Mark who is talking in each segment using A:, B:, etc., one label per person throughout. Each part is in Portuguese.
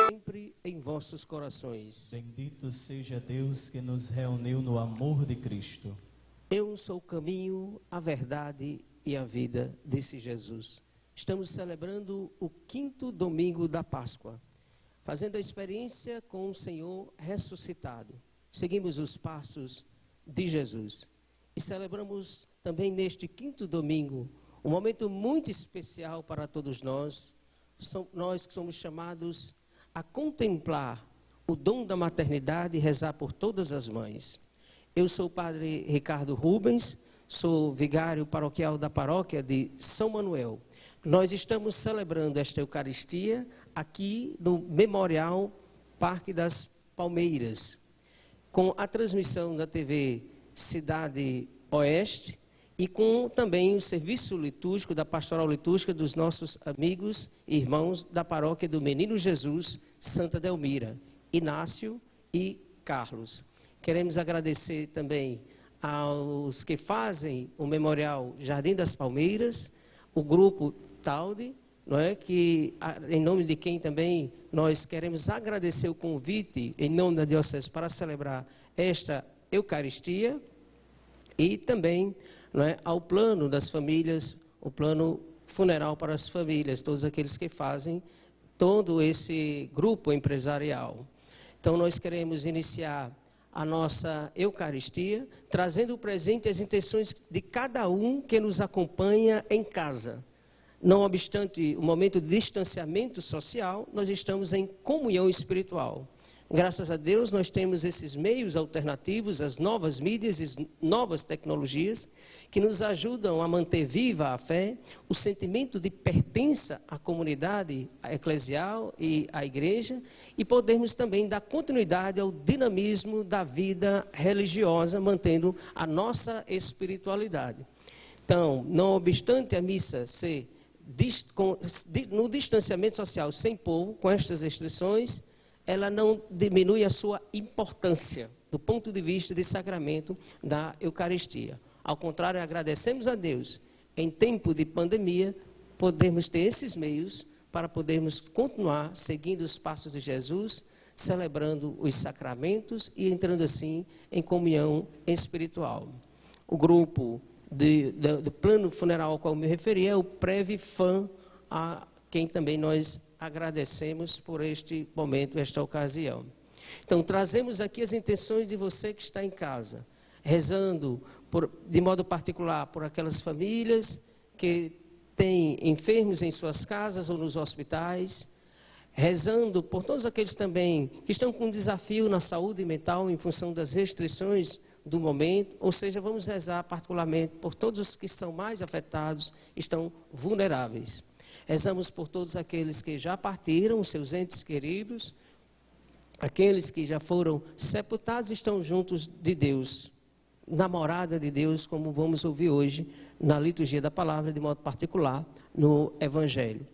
A: Sempre em vossos corações.
B: Bendito seja Deus que nos reuniu no amor de Cristo.
A: Eu sou o caminho, a verdade e a vida, disse Jesus. Estamos celebrando o 5º domingo da Páscoa, fazendo a experiência com o Senhor ressuscitado. Seguimos os passos de Jesus e celebramos também neste 5º domingo um momento muito especial para todos nós. Nós que somos chamados a contemplar o dom da maternidade e rezar por todas as mães. Eu sou o padre Ricardo Rubens, sou vigário paroquial da paróquia de São Manuel. Nós estamos celebrando esta Eucaristia aqui no Memorial Parque das Palmeiras, com a transmissão da TV Cidade Oeste e com também o serviço litúrgico da pastoral litúrgica dos nossos amigos e irmãos da paróquia do Menino Jesus, Santa Delmira, Inácio e Carlos. Queremos agradecer também aos que fazem o Memorial Jardim das Palmeiras, o grupo Talde, não é? Que, em nome de quem também nós queremos agradecer o convite, em nome da Diocese, para celebrar esta Eucaristia, e também, não é, ao plano das famílias, o plano funeral para as famílias, todos aqueles que fazem todo esse grupo empresarial. Então, nós queremos iniciar a nossa Eucaristia, trazendo o presente as intenções de cada um que nos acompanha em casa. Não obstante o momento de distanciamento social, nós estamos em comunhão espiritual. Graças a Deus, nós temos esses meios alternativos, as novas mídias e novas tecnologias, que nos ajudam a manter viva a fé, o sentimento de pertença à comunidade eclesial e à igreja, e podermos também dar continuidade ao dinamismo da vida religiosa, mantendo a nossa espiritualidade. Então, não obstante a missa ser no distanciamento social sem povo, com estas restrições, ela não diminui a sua importância do ponto de vista de sacramento da Eucaristia. Ao contrário, agradecemos a Deus, em tempo de pandemia, podermos ter esses meios para podermos continuar seguindo os passos de Jesus, celebrando os sacramentos e entrando assim em comunhão espiritual. O grupo do plano funeral ao qual me referi é o Previfam, a quem também nós agradecemos por este momento, esta ocasião. Então, trazemos aqui as intenções de você que está em casa, rezando de modo particular por aquelas famílias que têm enfermos em suas casas ou nos hospitais, rezando por todos aqueles também que estão com um desafio na saúde mental em função das restrições do momento, ou seja, vamos rezar particularmente por todos os que são mais afetados, estão vulneráveis. Rezamos por todos aqueles que já partiram, os seus entes queridos, aqueles que já foram sepultados e estão juntos de Deus, na morada de Deus, como vamos ouvir hoje na liturgia da palavra, de modo particular, no Evangelho.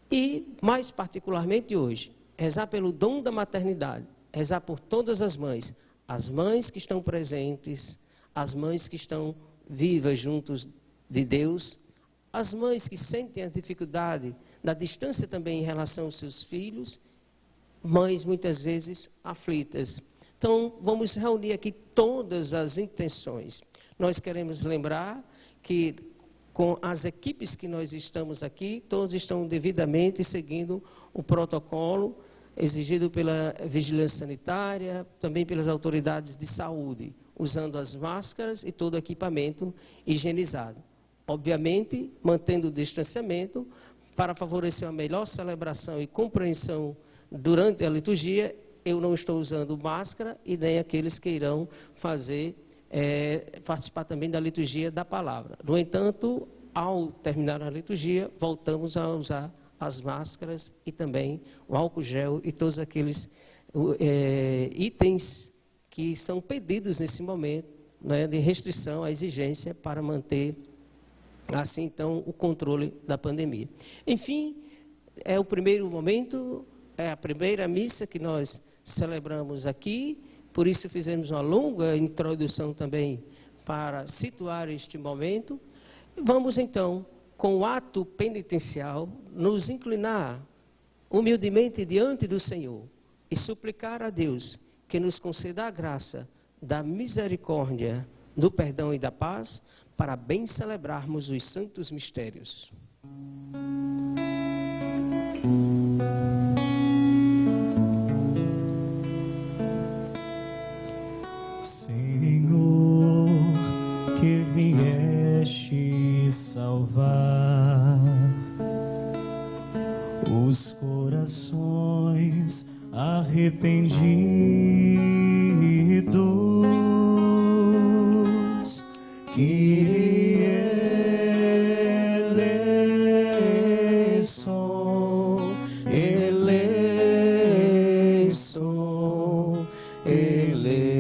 A: E, mais particularmente hoje, rezar pelo dom da maternidade, rezar por todas as mães que estão presentes, as mães que estão vivas juntos de Deus, as mães que sentem a dificuldade da distância também em relação aos seus filhos, mães muitas vezes aflitas. Então, vamos reunir aqui todas as intenções. Nós queremos lembrar que com as equipes que nós estamos aqui, todos estão devidamente seguindo o protocolo exigido pela vigilância sanitária, também pelas autoridades de saúde, usando as máscaras e todo o equipamento higienizado. Obviamente, mantendo o distanciamento para favorecer a melhor celebração e compreensão durante a liturgia. Eu não estou usando máscara e nem aqueles que irão participar também da liturgia da palavra. No entanto, ao terminar a liturgia, voltamos a usar as máscaras e também o álcool gel e todos aqueles itens que são pedidos nesse momento, né, de restrição à exigência para manter, assim, então, o controle da pandemia. Enfim, é o primeiro momento, é a primeira missa que nós celebramos aqui, por isso fizemos uma longa introdução também para situar este momento. Vamos, então, com o ato penitencial, nos inclinar humildemente diante do Senhor e suplicar a Deus que nos conceda a graça da misericórdia, do perdão e da paz, para bem celebrarmos os santos mistérios.
B: Senhor, que vieste salvar os corações arrependidos, Kyrie eleison, eleison, eleison,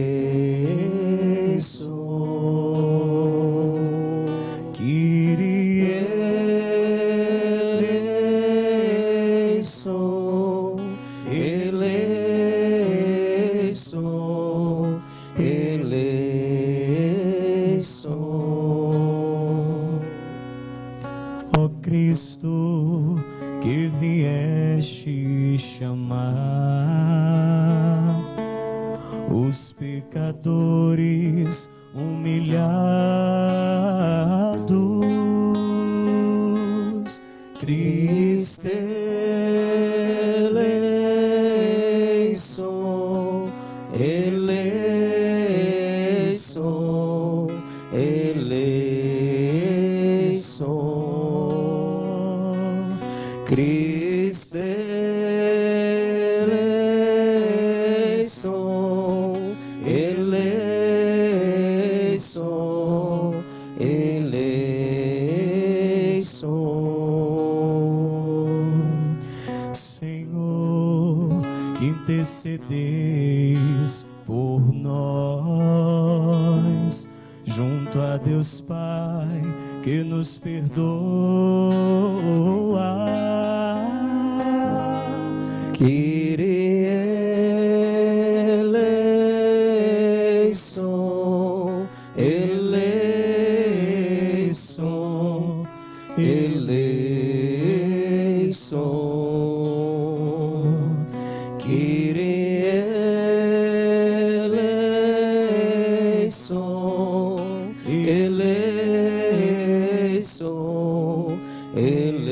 B: Kyrie eleison, eleison, eleison. Ó Cristo, que vieste chamar os pecadores humilhados, Cristo eleison, eleison, eleison, Cristo eleison, eleison, eleison. Senhor, que intercedeis por nós junto a Deus Pai, que nos perdoa. Kyrie eleison, eleison, eleison, Kyrie eleison, eleison, eleison.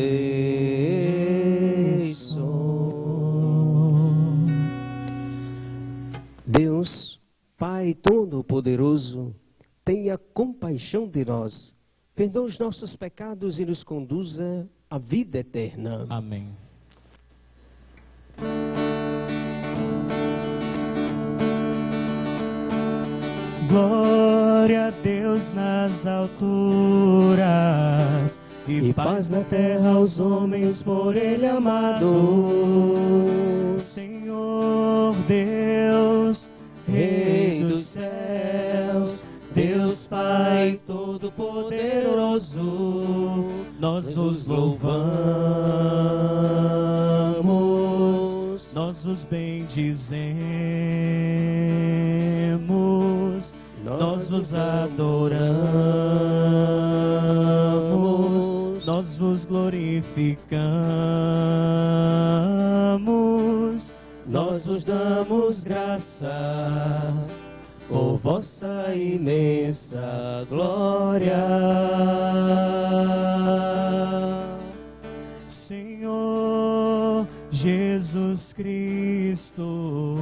A: Deus, Pai Todo-Poderoso, tenha compaixão de nós, perdoa os nossos pecados e nos conduza à vida eterna.
B: Amém. Glória a Deus nas alturas e paz na terra aos homens por Ele amado. Senhor Deus, Rei dos céus, Deus Pai Todo-Poderoso, nós vos louvamos, nós vos bendizemos, nós vos adoramos, nós vos glorificamos, nós vos damos graças por vossa imensa glória. Senhor Jesus Cristo,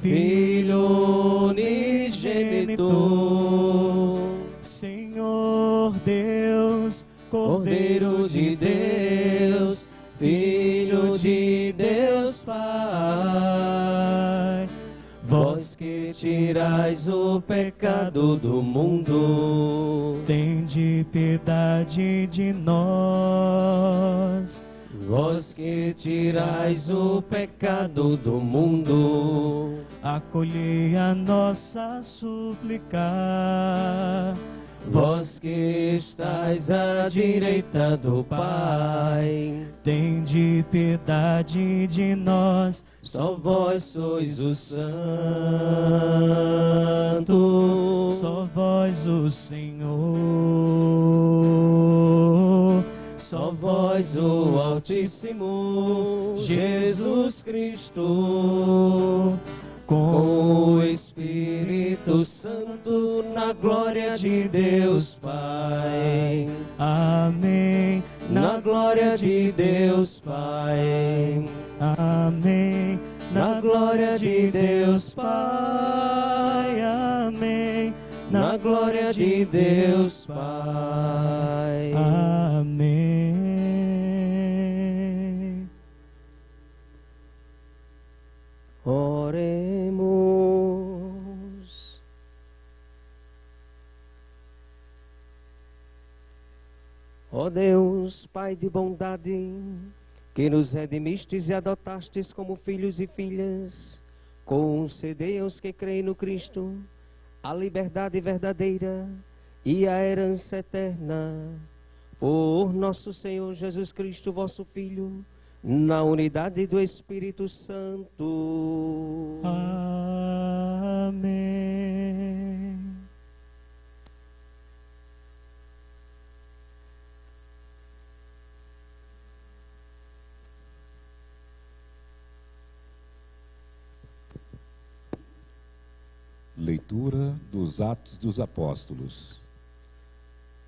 B: Filho unigênito, Senhor Deus, Cordeiro de Deus, Filho de Deus Pai, vós que tirais o pecado do mundo, tende piedade de nós. Vós que tirais o pecado do mundo, acolhei a nossa súplica. Vós que estais à direita do Pai, tende piedade de nós. Só vós sois o Santo, só vós o Senhor.
A: só vós, o Altíssimo Jesus Cristo, com o Espírito Santo, na glória de Deus Pai.
B: Amém.
A: Na glória de Deus Pai.
B: Amém.
A: Na glória de Deus
B: Pai. Amém.
A: Na glória de Deus Pai.
B: Amém.
A: Oremos. Ó Deus, Pai de bondade, que nos redimistes e adotastes como filhos e filhas, concedei aos que creem no Cristo a liberdade verdadeira e a herança eterna. Por nosso Senhor Jesus Cristo, vosso Filho, na unidade do Espírito Santo.
B: Amém.
C: Leitura dos Atos dos Apóstolos.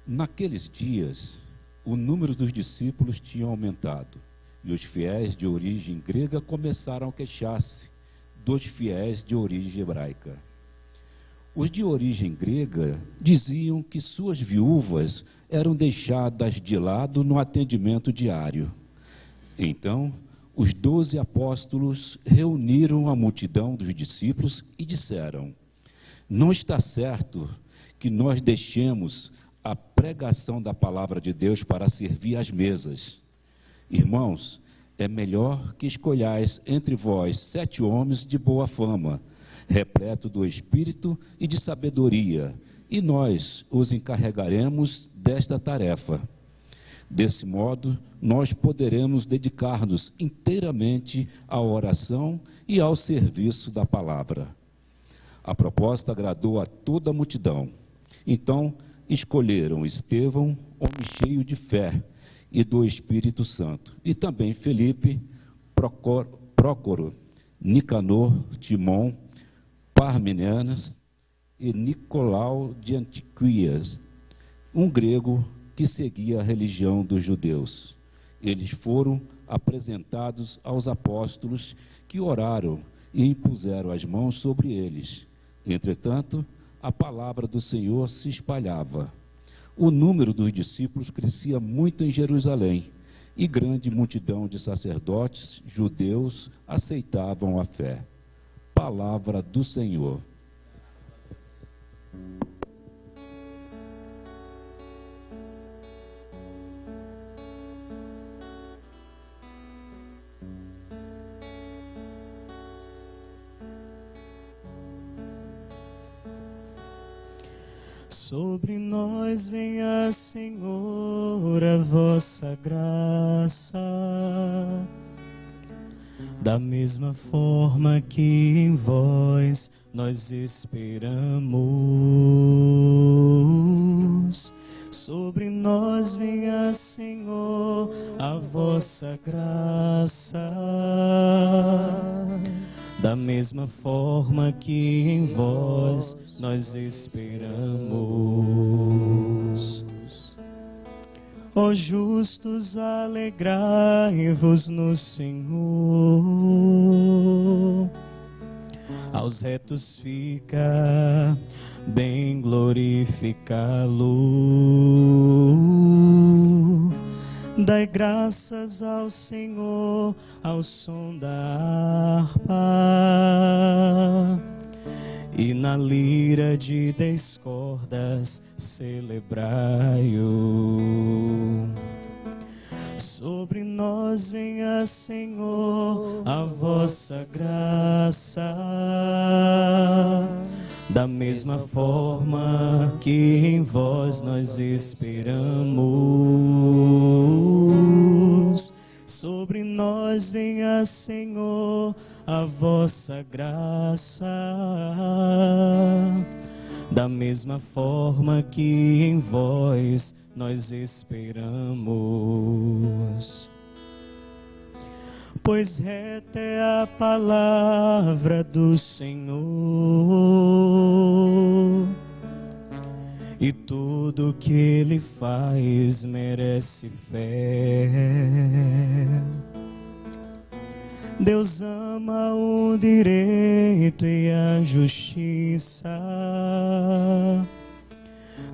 C: Naqueles dias, o número dos discípulos tinha aumentado, e os fiéis de origem grega começaram a queixar-se dos fiéis de origem hebraica. Os de origem grega diziam que suas viúvas eram deixadas de lado no atendimento diário. Então, os 12 apóstolos reuniram a multidão dos discípulos e disseram: não está certo que nós deixemos a pregação da palavra de Deus para servir às mesas. Irmãos, é melhor que escolhais entre vós 7 homens de boa fama, repleto do Espírito e de sabedoria, e nós os encarregaremos desta tarefa. Desse modo, nós poderemos dedicar-nos inteiramente à oração e ao serviço da palavra. A proposta agradou a toda a multidão. Então, escolheram Estevão, homem cheio de fé e do Espírito Santo, e também Felipe, Prócoro, Nicanor, Timon, Parmenianas e Nicolau de Antioquia, um grego que seguia a religião dos judeus. Eles foram apresentados aos apóstolos, que oraram e impuseram as mãos sobre eles. Entretanto, a palavra do Senhor se espalhava. O número dos discípulos crescia muito em Jerusalém, e grande multidão de sacerdotes judeus aceitavam a fé. Palavra do Senhor.
B: Sobre nós venha, Senhor, a vossa graça, da mesma forma que em vós nós esperamos. Sobre nós venha, Senhor, a vossa graça, da mesma forma que em vós nós esperamos. Ó justos, alegrai-vos no Senhor. Aos retos fica bem glorificá-lo. Dai graças ao Senhor ao som da harpa, e na lira de 10 cordas celebrai-o. Sobre nós venha, Senhor, a vossa graça, da mesma forma que em vós nós esperamos. Sobre nós venha, Senhor, a vossa graça, da mesma forma que em vós nós esperamos. Pois reta é a palavra do Senhor, e tudo que Ele faz merece fé. Deus ama o direito e a justiça,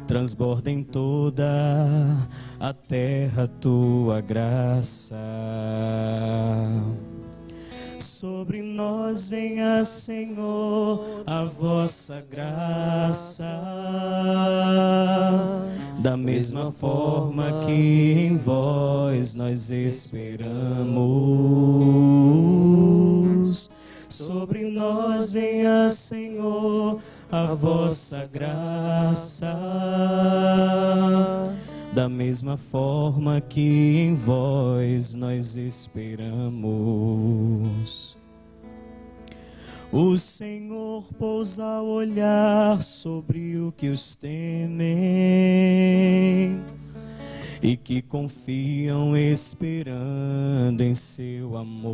B: transborda em toda a terra tua graça. Sobre nós venha, Senhor, a vossa graça, da mesma forma que em vós nós esperamos. Sobre nós venha, Senhor, a vossa graça, da mesma forma que em vós nós esperamos. O Senhor pousa a olhar sobre o que os temem e que confiam esperando em seu amor,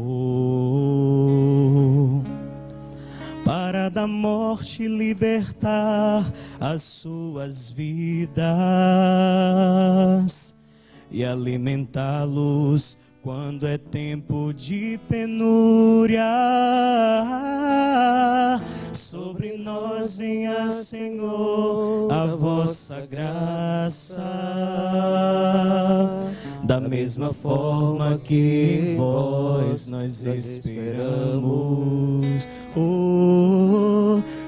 B: para da morte libertar as suas vidas e alimentá-los quando é tempo de penúria. Sobre nós venha, Senhor, a vossa graça, da mesma forma que em vós nós esperamos.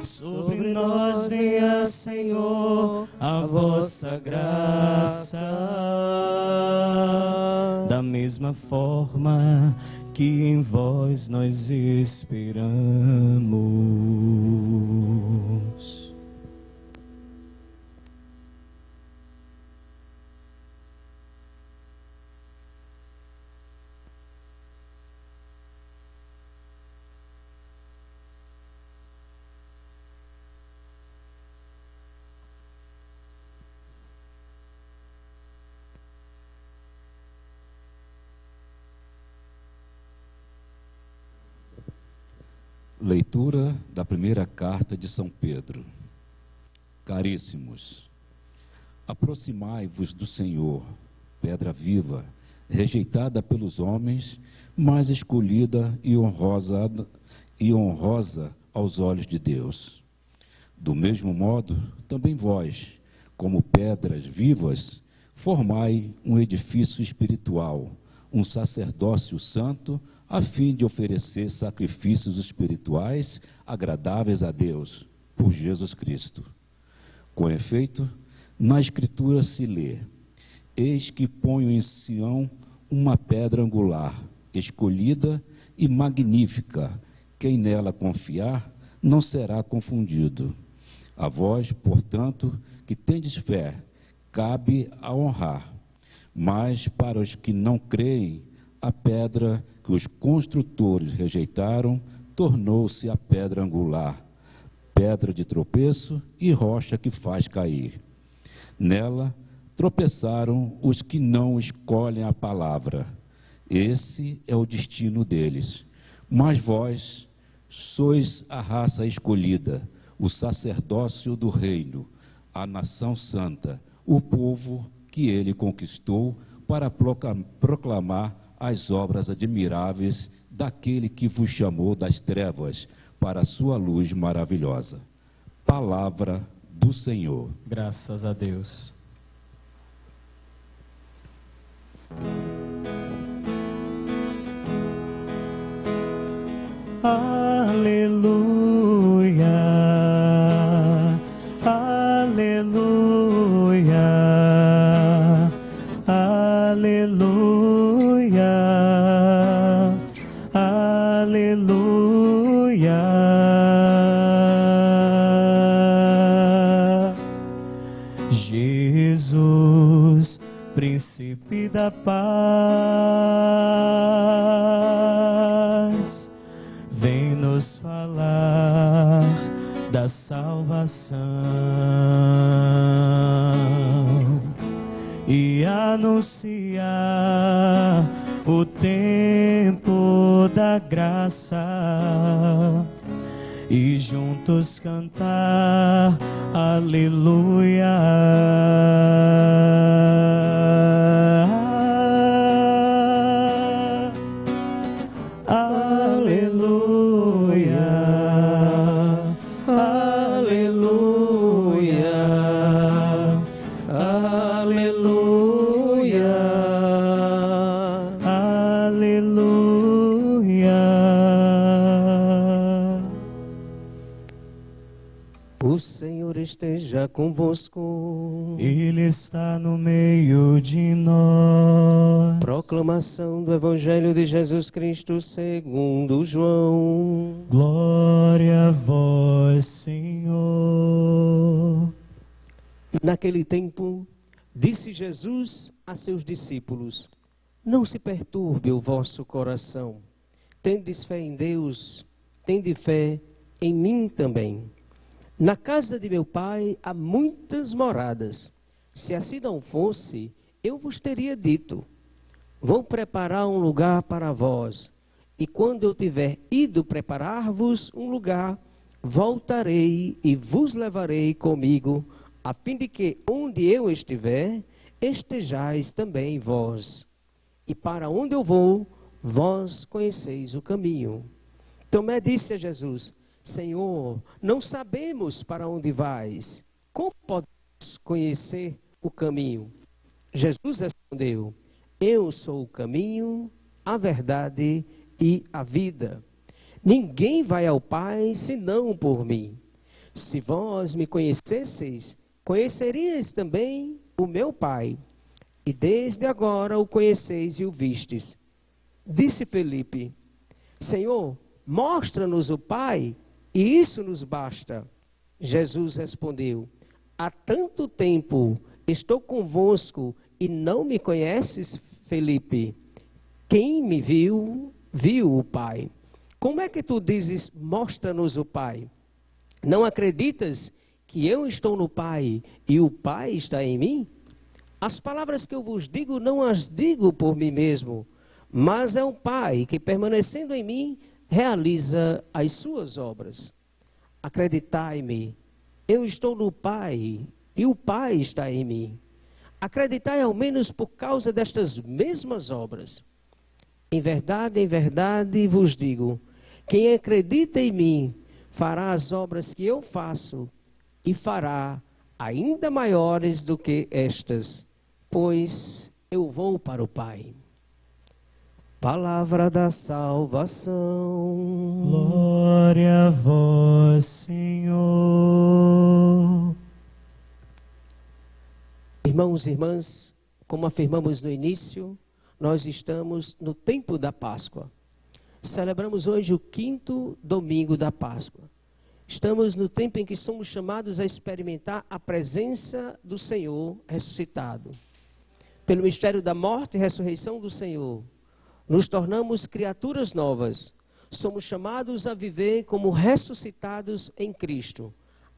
B: Sobre nós venha, Senhor, a vossa graça, da mesma forma que em vós nós esperamos.
C: Leitura da primeira carta de São Pedro. Caríssimos, aproximai-vos do Senhor, pedra viva, rejeitada pelos homens, mas escolhida e honrosa aos olhos de Deus. Do mesmo modo, também vós, como pedras vivas, formai um edifício espiritual, um sacerdócio santo, a fim de oferecer sacrifícios espirituais agradáveis a Deus, por Jesus Cristo. Com efeito, na Escritura se lê: eis que ponho em Sião uma pedra angular, escolhida e magnífica, quem nela confiar não será confundido. A vós, portanto, que tendes fé, cabe a honrar, mas para os que não creem, a pedra que os construtores rejeitaram tornou-se a pedra angular, pedra de tropeço e rocha que faz cair. Nela tropeçaram os que não escolhem a palavra. Esse é o destino deles. Mas vós sois a raça escolhida, o sacerdócio do reino, a nação santa, o povo que ele conquistou para proclamar as obras admiráveis daquele que vos chamou das trevas para a sua luz maravilhosa. Palavra do Senhor.
B: Graças a Deus. Aleluia, aleluia, aleluia, aleluia. Jesus, príncipe da paz, vem nos falar da salvação. e anunciar o tempo da graça e juntos cantar aleluia.
A: O Senhor esteja convosco.
B: Ele está no meio de nós.
A: Proclamação do Evangelho de Jesus Cristo segundo João.
B: Glória a vós, Senhor.
A: Naquele tempo, disse Jesus a seus discípulos: não se perturbe o vosso coração. Tendes fé em Deus, tende fé em mim também. Na casa de meu Pai há muitas moradas. Se assim não fosse, eu vos teria dito: vou preparar um lugar para vós. E quando eu tiver ido preparar-vos um lugar, voltarei e vos levarei comigo, a fim de que onde eu estiver, estejais também vós. E para onde eu vou, vós conheceis o caminho. Tomé disse a Jesus: Senhor, não sabemos para onde vais. Como podemos conhecer o caminho? Jesus respondeu: eu sou o caminho, a verdade e a vida. Ninguém vai ao Pai senão por mim. Se vós me conhecesseis, conheceríeis também o meu Pai. E desde agora o conheceis e o vistes. Disse Felipe: Senhor, mostra-nos o Pai, e isso nos basta. Jesus respondeu: há tanto tempo estou convosco e não me conheces, Felipe? Quem me viu, viu o Pai. Como é que tu dizes: mostra-nos o Pai? Não acreditas que eu estou no Pai e o Pai está em mim? As palavras que eu vos digo não as digo por mim mesmo, mas é o Pai que, permanecendo em mim, realiza as suas obras. Acreditai-me, eu estou no Pai e o Pai está em mim. Acreditai ao menos por causa destas mesmas obras. Em verdade vos digo, quem acredita em mim fará as obras que eu faço e fará ainda maiores do que estas, pois eu vou para o Pai. Palavra da salvação.
B: Glória a vós, Senhor.
A: Irmãos e irmãs, como afirmamos no início, nós estamos no tempo da Páscoa. Celebramos hoje o 5º domingo da Páscoa. Estamos no tempo em que somos chamados a experimentar a presença do Senhor ressuscitado. Pelo mistério da morte e ressurreição do Senhor, nos tornamos criaturas novas. Somos chamados a viver como ressuscitados em Cristo,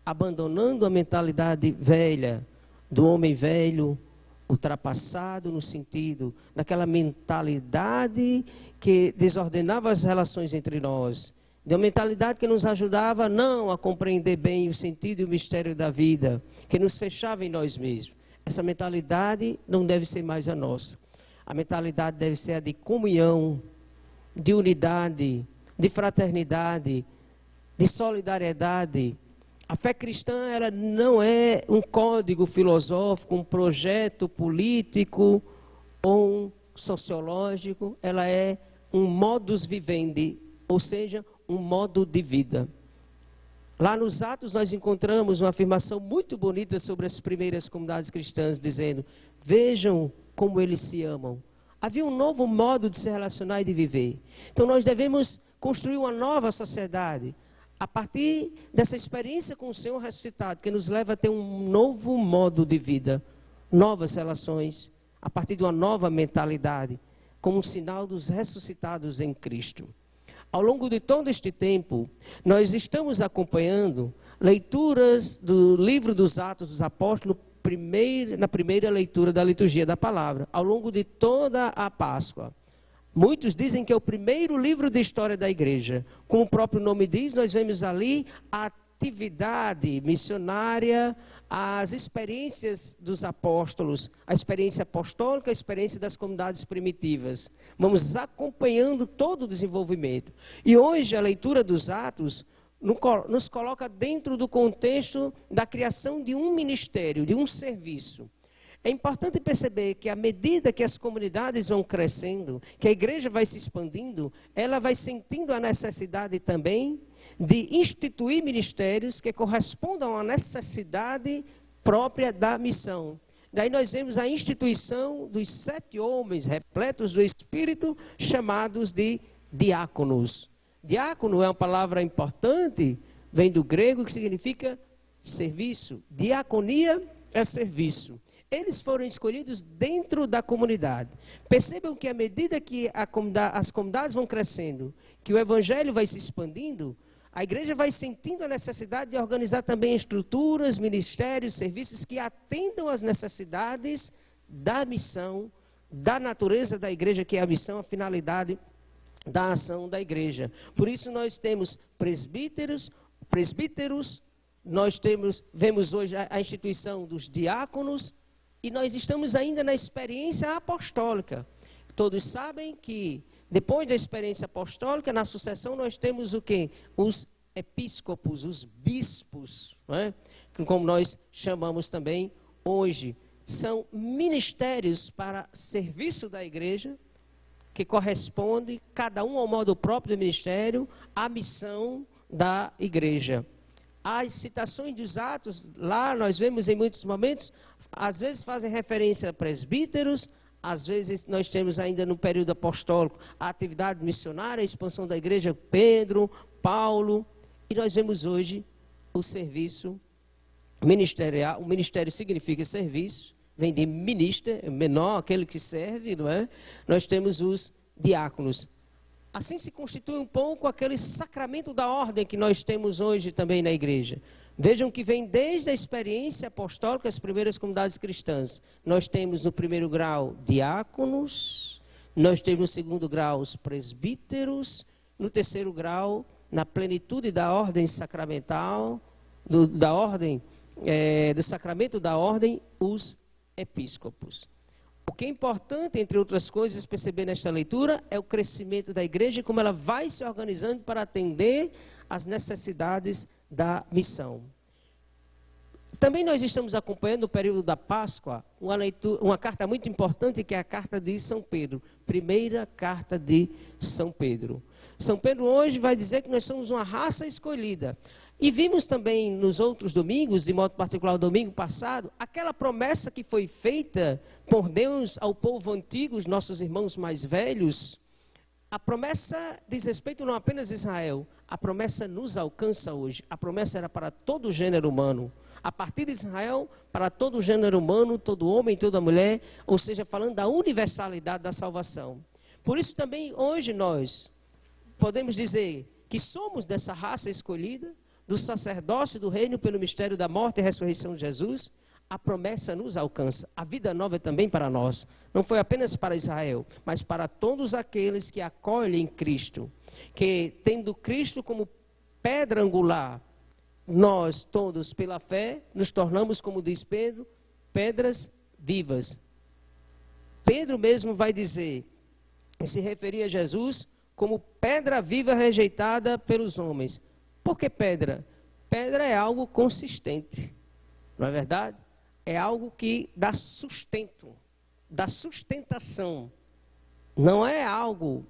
A: abandonando a mentalidade velha, do homem velho, ultrapassado no sentido daquela mentalidade que desordenava as relações entre nós, de uma mentalidade que nos ajudava não a compreender bem o sentido e o mistério da vida, que nos fechava em nós mesmos. Essa mentalidade não deve ser mais a nossa. A mentalidade deve ser a de comunhão, de unidade, de fraternidade, de solidariedade. A fé cristã, ela não é um código filosófico, um projeto político ou um sociológico. Ela é um modus vivendi, ou seja, um modo de vida. Lá nos Atos nós encontramos uma afirmação muito bonita sobre as primeiras comunidades cristãs, dizendo: vejam como eles se amam. Havia um novo modo de se relacionar e de viver. Então nós devemos construir uma nova sociedade a partir dessa experiência com o Senhor ressuscitado, que nos leva a ter um novo modo de vida, novas relações, a partir de uma nova mentalidade, como um sinal dos ressuscitados em Cristo. Ao longo de todo este tempo, nós estamos acompanhando leituras do livro dos Atos dos Apóstolos, na primeira leitura da liturgia da palavra, ao longo de toda a Páscoa. Muitos dizem que é o primeiro livro de história da igreja. Como o próprio nome diz, nós vemos ali a atividade missionária, as experiências dos apóstolos, a experiência apostólica, a experiência das comunidades primitivas. Vamos acompanhando todo o desenvolvimento. E hoje a leitura dos Atos nos coloca dentro do contexto da criação de um ministério, de um serviço. É importante perceber que à medida que as comunidades vão crescendo, que a igreja vai se expandindo, ela vai sentindo a necessidade também de instituir ministérios que correspondam à necessidade própria da missão. Daí nós vemos a instituição dos 7 homens repletos do Espírito, chamados de diáconos. Diácono é uma palavra importante, vem do grego, que significa serviço. Diaconia é serviço. Eles foram escolhidos dentro da comunidade. Percebam que à medida que as comunidades vão crescendo, que o evangelho vai se expandindo, a igreja vai sentindo a necessidade de organizar também estruturas, ministérios, serviços que atendam às necessidades da missão, da natureza da igreja, que é a missão, a finalidade da ação da igreja. Por isso nós temos presbíteros, vemos hoje a instituição dos diáconos, e nós estamos ainda na experiência apostólica. Todos sabem que depois da experiência apostólica, na sucessão nós temos o quê? Os episcopos, os bispos, não é? Como nós chamamos também hoje. São ministérios para serviço da igreja, que corresponde, cada um ao modo próprio do ministério, à missão da igreja. As citações dos Atos, lá nós vemos em muitos momentos, às vezes fazem referência a presbíteros, às vezes nós temos ainda no período apostólico a atividade missionária, a expansão da igreja, Pedro, Paulo, e nós vemos hoje o serviço ministerial. O ministério significa serviço, vem de minister, menor, aquele que serve, não é? Nós temos os diáconos. Assim se constitui um pouco aquele sacramento da ordem que nós temos hoje também na igreja. Vejam que vem desde a experiência apostólica, as primeiras comunidades cristãs. Nós temos no primeiro grau diáconos, nós temos no segundo grau os presbíteros, no terceiro grau, na plenitude da ordem sacramental, do sacramento da ordem, os episcopos. O que é importante, entre outras coisas, perceber nesta leitura é o crescimento da igreja e como ela vai se organizando para atender às necessidades da missão. Também nós estamos acompanhando no período da Páscoa uma carta muito importante, que é a carta de São Pedro, primeira carta de São Pedro. São Pedro hoje vai dizer que nós somos uma raça escolhida. E vimos também nos outros domingos, de modo particular o domingo passado, aquela promessa que foi feita por Deus ao povo antigo, os nossos irmãos mais velhos. A promessa diz respeito não apenas a Israel, a promessa nos alcança hoje. A promessa era para todo o gênero humano. A partir de Israel, para todo o gênero humano, todo homem, toda mulher, ou seja, falando da universalidade da salvação. Por isso também hoje nós podemos dizer que somos dessa raça escolhida, do sacerdócio do reino pelo mistério da morte e ressurreição de Jesus. A promessa nos alcança. A vida nova é também para nós. Não foi apenas para Israel, mas para todos aqueles que acolhem Cristo. Que, tendo Cristo como pedra angular, nós todos, pela fé, nos tornamos, como diz Pedro, pedras vivas. Pedro mesmo vai dizer, e se referir a Jesus, como pedra viva rejeitada pelos homens. Por que pedra? Pedra é algo consistente, não é verdade? É algo que dá sustento, dá sustentação. Não é algo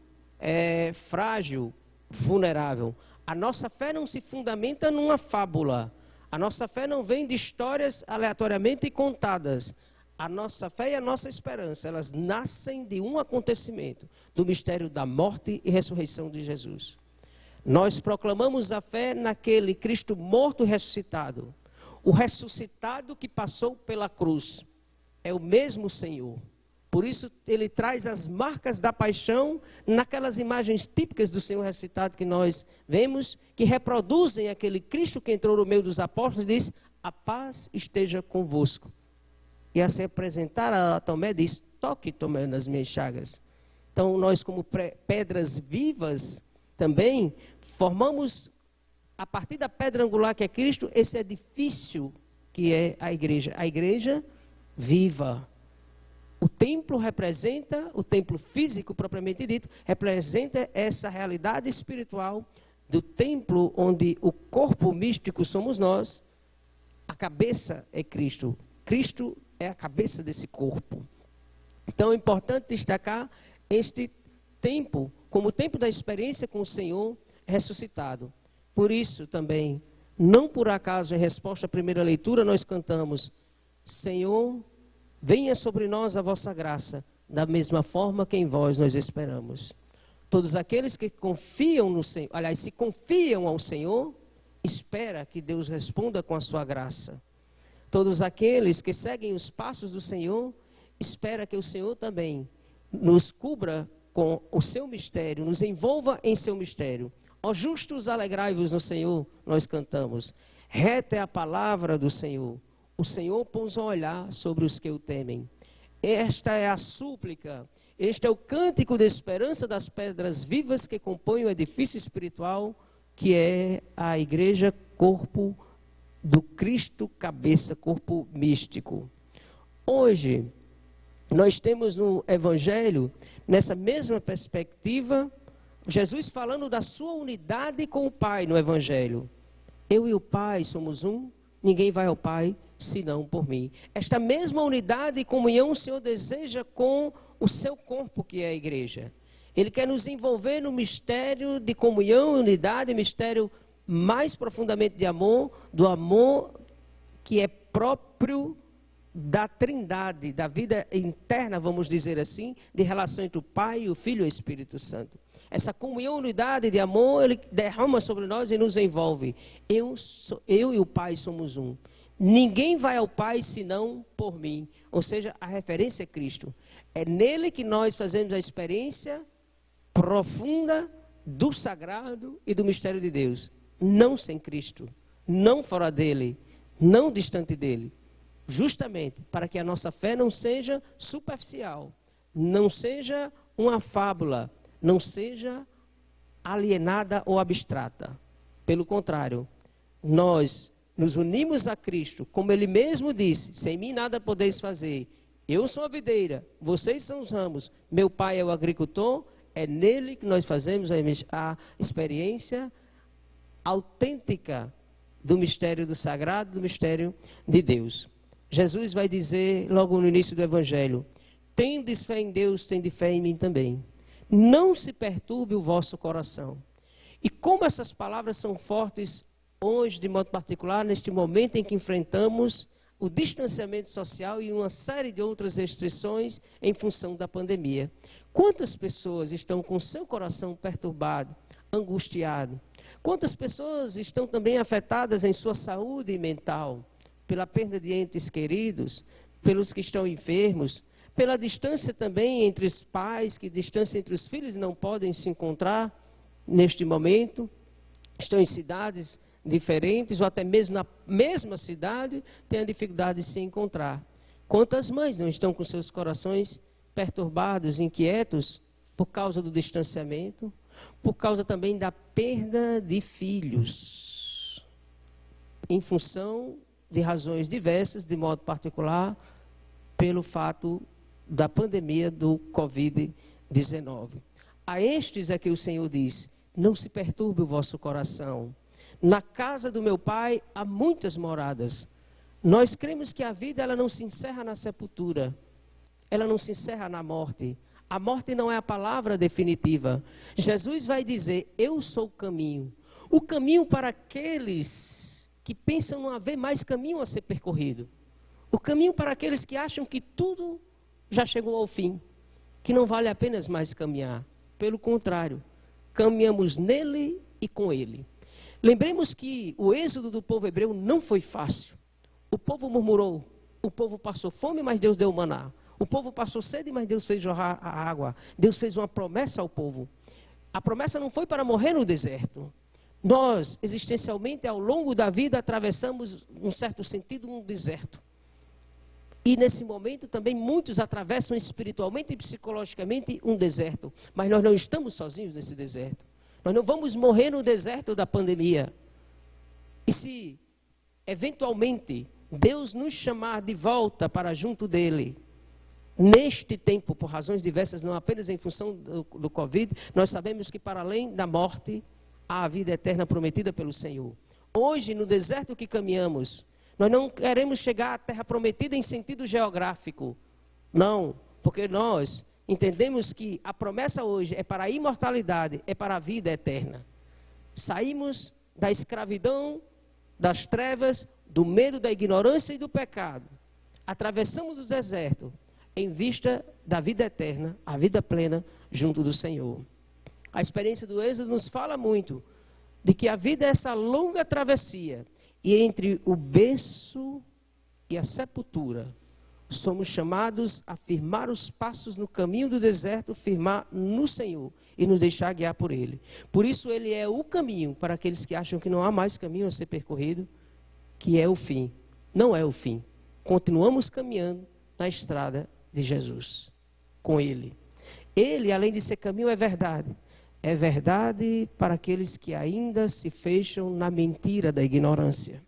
A: frágil, vulnerável. A nossa fé não se fundamenta numa fábula. A nossa fé não vem de histórias aleatoriamente contadas. A nossa fé e a nossa esperança, elas nascem de um acontecimento, do mistério da morte e ressurreição de Jesus. Nós proclamamos a fé naquele Cristo morto e ressuscitado. O ressuscitado que passou pela cruz é o mesmo Senhor. Por isso ele traz as marcas da paixão naquelas imagens típicas do Senhor ressuscitado que nós vemos, que reproduzem aquele Cristo que entrou no meio dos apóstolos e diz: a paz esteja convosco. E a se apresentar a Tomé, diz: toque, Tomé, nas minhas chagas. Então, nós, como pedras vivas, também formamos, a partir da pedra angular que é Cristo, esse edifício que é a igreja viva. O templo representa, o templo físico propriamente dito, representa essa realidade espiritual do templo onde o corpo místico somos nós, a cabeça é Cristo. Cristo é a cabeça desse corpo. Então é importante destacar este tempo como o tempo da experiência com o Senhor ressuscitado. Por isso também, não por acaso, em resposta à primeira leitura, nós cantamos: Senhor, venha sobre nós a vossa graça, da mesma forma que em vós nós esperamos. Todos aqueles que confiam no Senhor, aliás, se confiam ao Senhor, espera que Deus responda com a sua graça. Todos aqueles que seguem os passos do Senhor, espera que o Senhor também nos cubra com o seu mistério, nos envolva em seu mistério. Ó justos, alegrai-vos no Senhor, nós cantamos. Reta é a palavra do Senhor. O Senhor pousa olhar sobre os que o temem. Esta é a súplica, este é o cântico de esperança das pedras vivas que compõem o edifício espiritual, que é a igreja, corpo do Cristo, cabeça, corpo místico. Hoje, nós temos no Evangelho, nessa mesma perspectiva, Jesus falando da sua unidade com o Pai no Evangelho. Eu e o Pai somos um, ninguém vai ao Pai senão por mim. Esta mesma unidade e comunhão o Senhor deseja com o seu corpo, que é a igreja. Ele quer nos envolver no mistério de comunhão e unidade, mistério mais profundamente de amor, do amor que é próprio da trindade, da vida interna, vamos dizer assim, de relação entre o Pai, o Filho e o Espírito Santo. Essa comunhão, unidade de amor, ele derrama sobre nós e nos envolve. Eu e o Pai somos um. Ninguém vai ao Pai senão por mim. Ou seja, a referência é Cristo. É nele que nós fazemos a experiência profunda do sagrado e do mistério de Deus. Não sem Cristo, não fora dele, não distante dele. Justamente para que a nossa fé não seja superficial, não seja uma fábula, não seja alienada ou abstrata. Pelo contrário, nós nos unimos a Cristo, como Ele mesmo disse: sem mim nada podeis fazer. Eu sou a videira, vocês são os ramos, meu Pai é o agricultor. É nele que nós fazemos a experiência autêntica do mistério do sagrado, do mistério de Deus. Jesus vai dizer logo no início do Evangelho: tendes fé em Deus, tende fé em mim também. Não se perturbe o vosso coração. E como essas palavras são fortes hoje, de modo particular, neste momento em que enfrentamos o distanciamento social e uma série de outras restrições em função da pandemia. Quantas pessoas estão com seu coração perturbado, angustiado? Quantas pessoas estão também afetadas em sua saúde mental, pela perda de entes queridos, pelos que estão enfermos, pela distância também entre os pais, que distância entre os filhos não podem se encontrar neste momento, estão em cidades diferentes, ou até mesmo na mesma cidade, têm a dificuldade de se encontrar. Quantas mães não estão com seus corações perturbados, inquietos, por causa do distanciamento, por causa também da perda de filhos, em função de razões diversas, de modo particular, pelo fato da pandemia do Covid-19. A estes é que o Senhor diz: não se perturbe o vosso coração. Na casa do meu Pai há muitas moradas. Nós cremos que a vida ela não se encerra na sepultura, ela não se encerra na morte. A morte não é a palavra definitiva. Jesus vai dizer: eu sou o caminho. O caminho para aqueles que pensam não haver mais caminho a ser percorrido. O caminho para aqueles que acham que tudo já chegou ao fim, que não vale apenas mais caminhar. Pelo contrário, caminhamos nele e com ele. Lembremos que o êxodo do povo hebreu não foi fácil. O povo murmurou, o povo passou fome, mas Deus deu maná. O povo passou sede, mas Deus fez jorrar a água. Deus fez uma promessa ao povo. A promessa não foi para morrer no deserto. Nós, existencialmente, ao longo da vida, atravessamos, num certo sentido, um deserto. E nesse momento também muitos atravessam espiritualmente e psicologicamente um deserto. Mas nós não estamos sozinhos nesse deserto. Nós não vamos morrer no deserto da pandemia. E se, eventualmente, Deus nos chamar de volta para junto dele, neste tempo, por razões diversas, não apenas em função do Covid, nós sabemos que para além da morte, há a vida eterna prometida pelo Senhor. Hoje, no deserto que caminhamos, nós não queremos chegar à terra prometida em sentido geográfico. Não, porque nós entendemos que a promessa hoje é para a imortalidade, é para a vida eterna. Saímos da escravidão, das trevas, do medo, da ignorância e do pecado. Atravessamos o deserto em vista da vida eterna, a vida plena junto do Senhor. A experiência do Êxodo nos fala muito de que a vida é essa longa travessia. E entre o berço e a sepultura, somos chamados a firmar os passos no caminho do deserto, firmar no Senhor e nos deixar guiar por Ele. Por isso Ele é o caminho para aqueles que acham que não há mais caminho a ser percorrido, que é o fim. Não é o fim. Continuamos caminhando na estrada de Jesus, com Ele. Ele, além de ser caminho, é verdade. É verdade para aqueles que ainda se fecham na mentira da ignorância.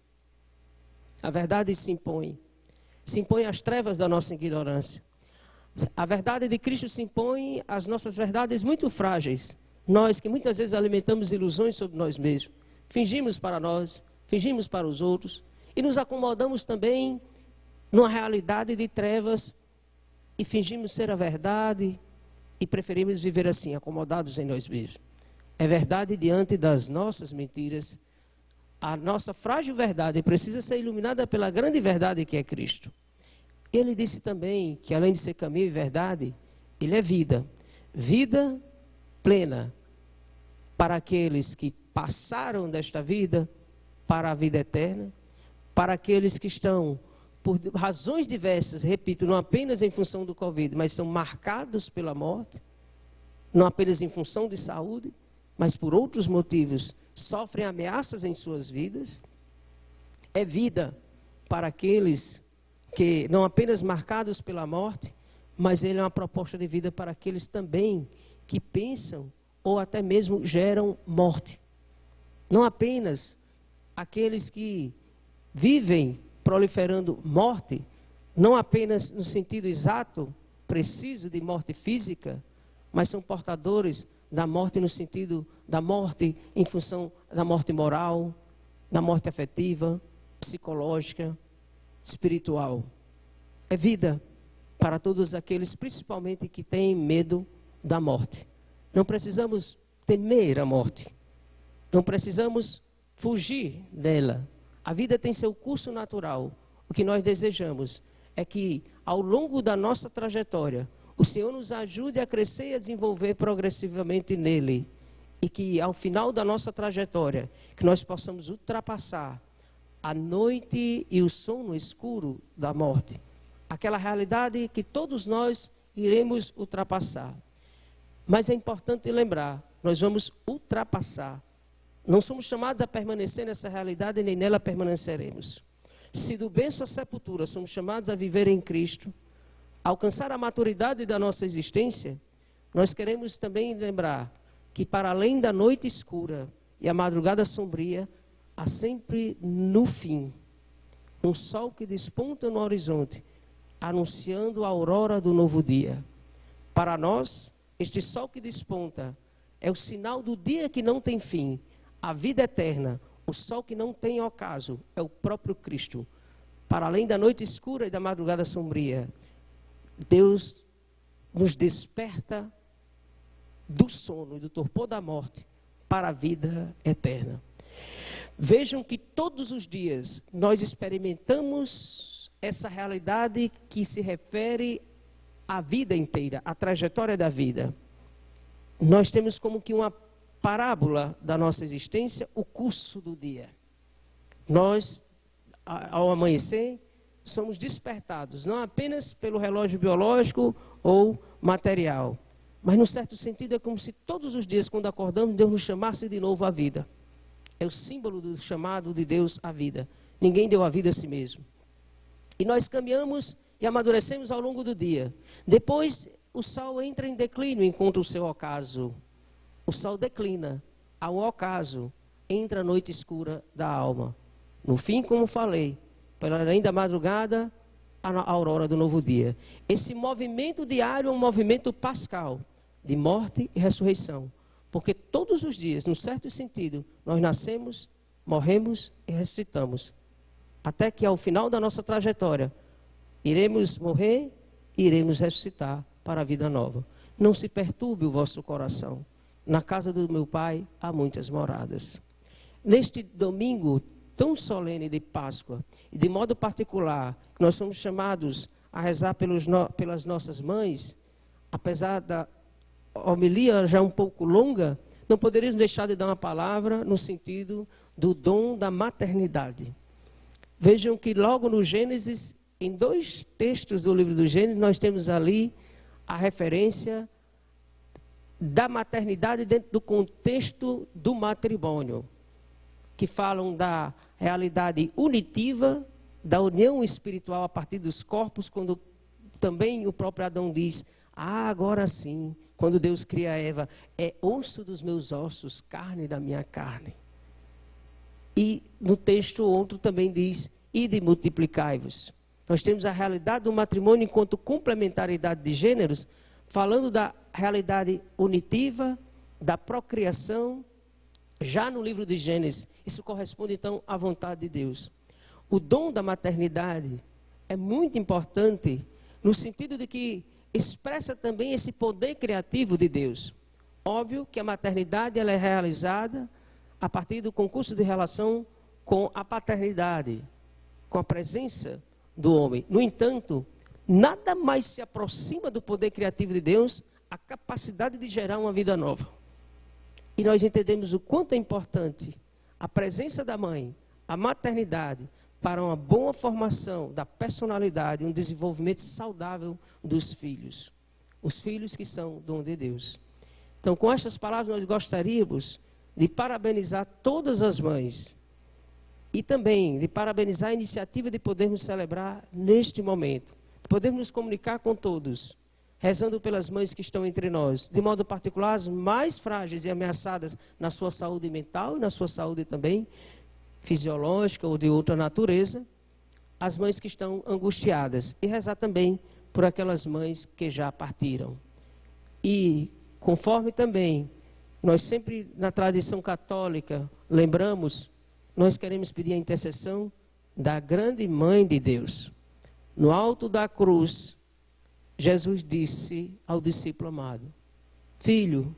A: A verdade se impõe às trevas da nossa ignorância. A verdade de Cristo se impõe às nossas verdades muito frágeis. Nós que muitas vezes alimentamos ilusões sobre nós mesmos, fingimos para nós, fingimos para os outros e nos acomodamos também numa realidade de trevas e fingimos ser a verdade e preferimos viver assim, acomodados em nós mesmos. É verdade diante das nossas mentiras. A nossa frágil verdade precisa ser iluminada pela grande verdade que é Cristo. Ele disse também que além de ser caminho e verdade, Ele é vida. Vida plena para aqueles que passaram desta vida para a vida eterna, para aqueles que estão por razões diversas, repito, não apenas em função do Covid, mas são marcados pela morte, não apenas em função de saúde, mas por outros motivos, sofrem ameaças em suas vidas. É vida para aqueles que não apenas marcados pela morte, mas ele é uma proposta de vida para aqueles também que pensam ou até mesmo geram morte. Não apenas aqueles que vivem proliferando morte, não apenas no sentido exato, preciso de morte física, mas são portadores da morte no sentido da morte em função da morte moral, da morte afetiva, psicológica, espiritual. É vida para todos aqueles, principalmente que têm medo da morte. Não precisamos temer a morte. Não precisamos fugir dela. A vida tem seu curso natural. O que nós desejamos é que, ao longo da nossa trajetória, o Senhor nos ajude a crescer e a desenvolver progressivamente nele. E que, ao final da nossa trajetória, que nós possamos ultrapassar a noite e o sono escuro da morte. Aquela realidade que todos nós iremos ultrapassar. Mas é importante lembrar, nós vamos ultrapassar. Não somos chamados a permanecer nessa realidade, nem nela permaneceremos. Se do berço à sepultura somos chamados a viver em Cristo, a alcançar a maturidade da nossa existência, nós queremos também lembrar que para além da noite escura e a madrugada sombria, há sempre no fim um sol que desponta no horizonte, anunciando a aurora do novo dia. Para nós, este sol que desponta é o sinal do dia que não tem fim, a vida eterna. O sol que não tem ocaso é o próprio Cristo. Para além da noite escura e da madrugada sombria, Deus nos desperta do sono e do torpor da morte para a vida eterna. Vejam que todos os dias nós experimentamos essa realidade que se refere à vida inteira, à trajetória da vida. Nós temos como que uma parábola da nossa existência, o curso do dia. Nós, ao amanhecer, somos despertados, não apenas pelo relógio biológico ou material, mas, num certo sentido, é como se todos os dias, quando acordamos, Deus nos chamasse de novo à vida. É o símbolo do chamado de Deus à vida. Ninguém deu a vida a si mesmo. E nós caminhamos e amadurecemos ao longo do dia. Depois, o sol entra em declínio enquanto o seu ocaso. O sol declina, ao ocaso, entra a noite escura da alma. No fim, como falei, pela além da madrugada, a aurora do novo dia. Esse movimento diário é um movimento pascal, de morte e ressurreição. Porque todos os dias, num certo sentido, nós nascemos, morremos e ressuscitamos. Até que ao final da nossa trajetória, iremos morrer e iremos ressuscitar para a vida nova. Não se perturbe o vosso coração. Na casa do meu Pai há muitas moradas. Neste domingo tão solene de Páscoa, e de modo particular, nós somos chamados a rezar pelas nossas mães, apesar da homilia já um pouco longa, não poderíamos deixar de dar uma palavra no sentido do dom da maternidade. Vejam que logo no Gênesis, em 2 textos do livro do Gênesis, nós temos ali a referência da maternidade dentro do contexto do matrimônio, que falam da realidade unitiva, da união espiritual a partir dos corpos, quando também o próprio Adão diz, agora sim, quando Deus cria Eva, é osso dos meus ossos, carne da minha carne. E no texto outro também diz, ide multiplicai-vos. Nós temos a realidade do matrimônio enquanto complementaridade de gêneros, falando da realidade unitiva, da procriação. Já no livro de Gênesis, isso corresponde então à vontade de Deus. O dom da maternidade é muito importante no sentido de que expressa também esse poder criativo de Deus. Óbvio que a maternidade ela é realizada a partir do concurso de relação com a paternidade, com a presença do homem. No entanto, nada mais se aproxima do poder criativo de Deus a capacidade de gerar uma vida nova. E nós entendemos o quanto é importante a presença da mãe, a maternidade, para uma boa formação da personalidade, um desenvolvimento saudável dos filhos. Os filhos que são dom de Deus. Então, com estas palavras, nós gostaríamos de parabenizar todas as mães e também de parabenizar a iniciativa de podermos celebrar neste momento. Podemos nos comunicar com todos, rezando pelas mães que estão entre nós, de modo particular as mais frágeis e ameaçadas na sua saúde mental e na sua saúde também fisiológica ou de outra natureza, as mães que estão angustiadas, e rezar também por aquelas mães que já partiram. E conforme também nós sempre na tradição católica lembramos, nós queremos pedir a intercessão da grande mãe de Deus. No alto da cruz, Jesus disse ao discípulo amado, filho,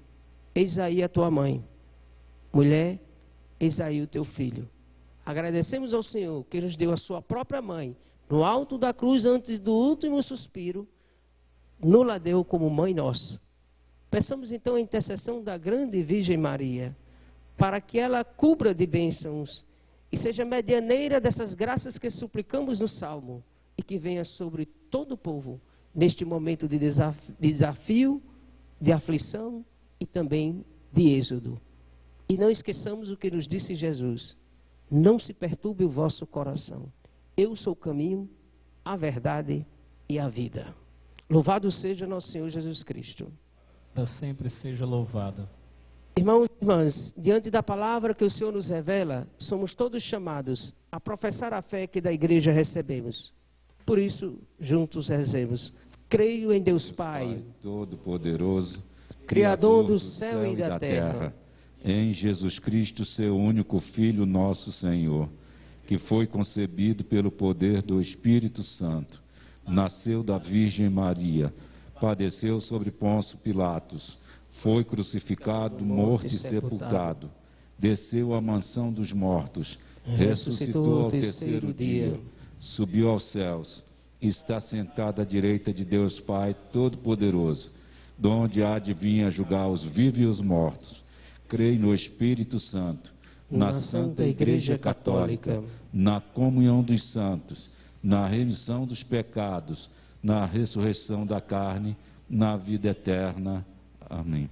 A: eis aí a tua mãe, mulher, eis aí o teu filho. Agradecemos ao Senhor que nos deu a sua própria mãe, no alto da cruz, antes do último suspiro, nos deu como mãe nossa. Peçamos então a intercessão da grande Virgem Maria, para que ela cubra de bênçãos e seja medianeira dessas graças que suplicamos no Salmo, e que venha sobre todo o povo, neste momento de desafio, de aflição e também de êxodo. E não esqueçamos o que nos disse Jesus, não se perturbe o vosso coração. Eu sou o caminho, a verdade e a vida. Louvado seja nosso Senhor Jesus Cristo.
B: Para sempre seja louvado.
A: Irmãos e irmãs, diante da palavra que o Senhor nos revela, somos todos chamados a professar a fé que da igreja recebemos. Por isso, juntos rezemos. Creio em Deus Pai,
C: Todo-Poderoso,
A: Criador do céu e da terra,
C: em Jesus Cristo, seu único Filho, nosso Senhor, que foi concebido pelo poder do Espírito Santo, nasceu da Virgem Maria, padeceu sobre Pôncio Pilatos, foi crucificado, morto e sepultado, desceu à mansão dos mortos, ressuscitou ao terceiro dia, subiu aos céus, está sentado à direita de Deus Pai Todo-Poderoso, donde há de vir a julgar os vivos e os mortos. Creio no Espírito Santo, na Santa Igreja Católica, na comunhão dos santos, na remissão dos pecados, na ressurreição da carne, na vida eterna. Amém.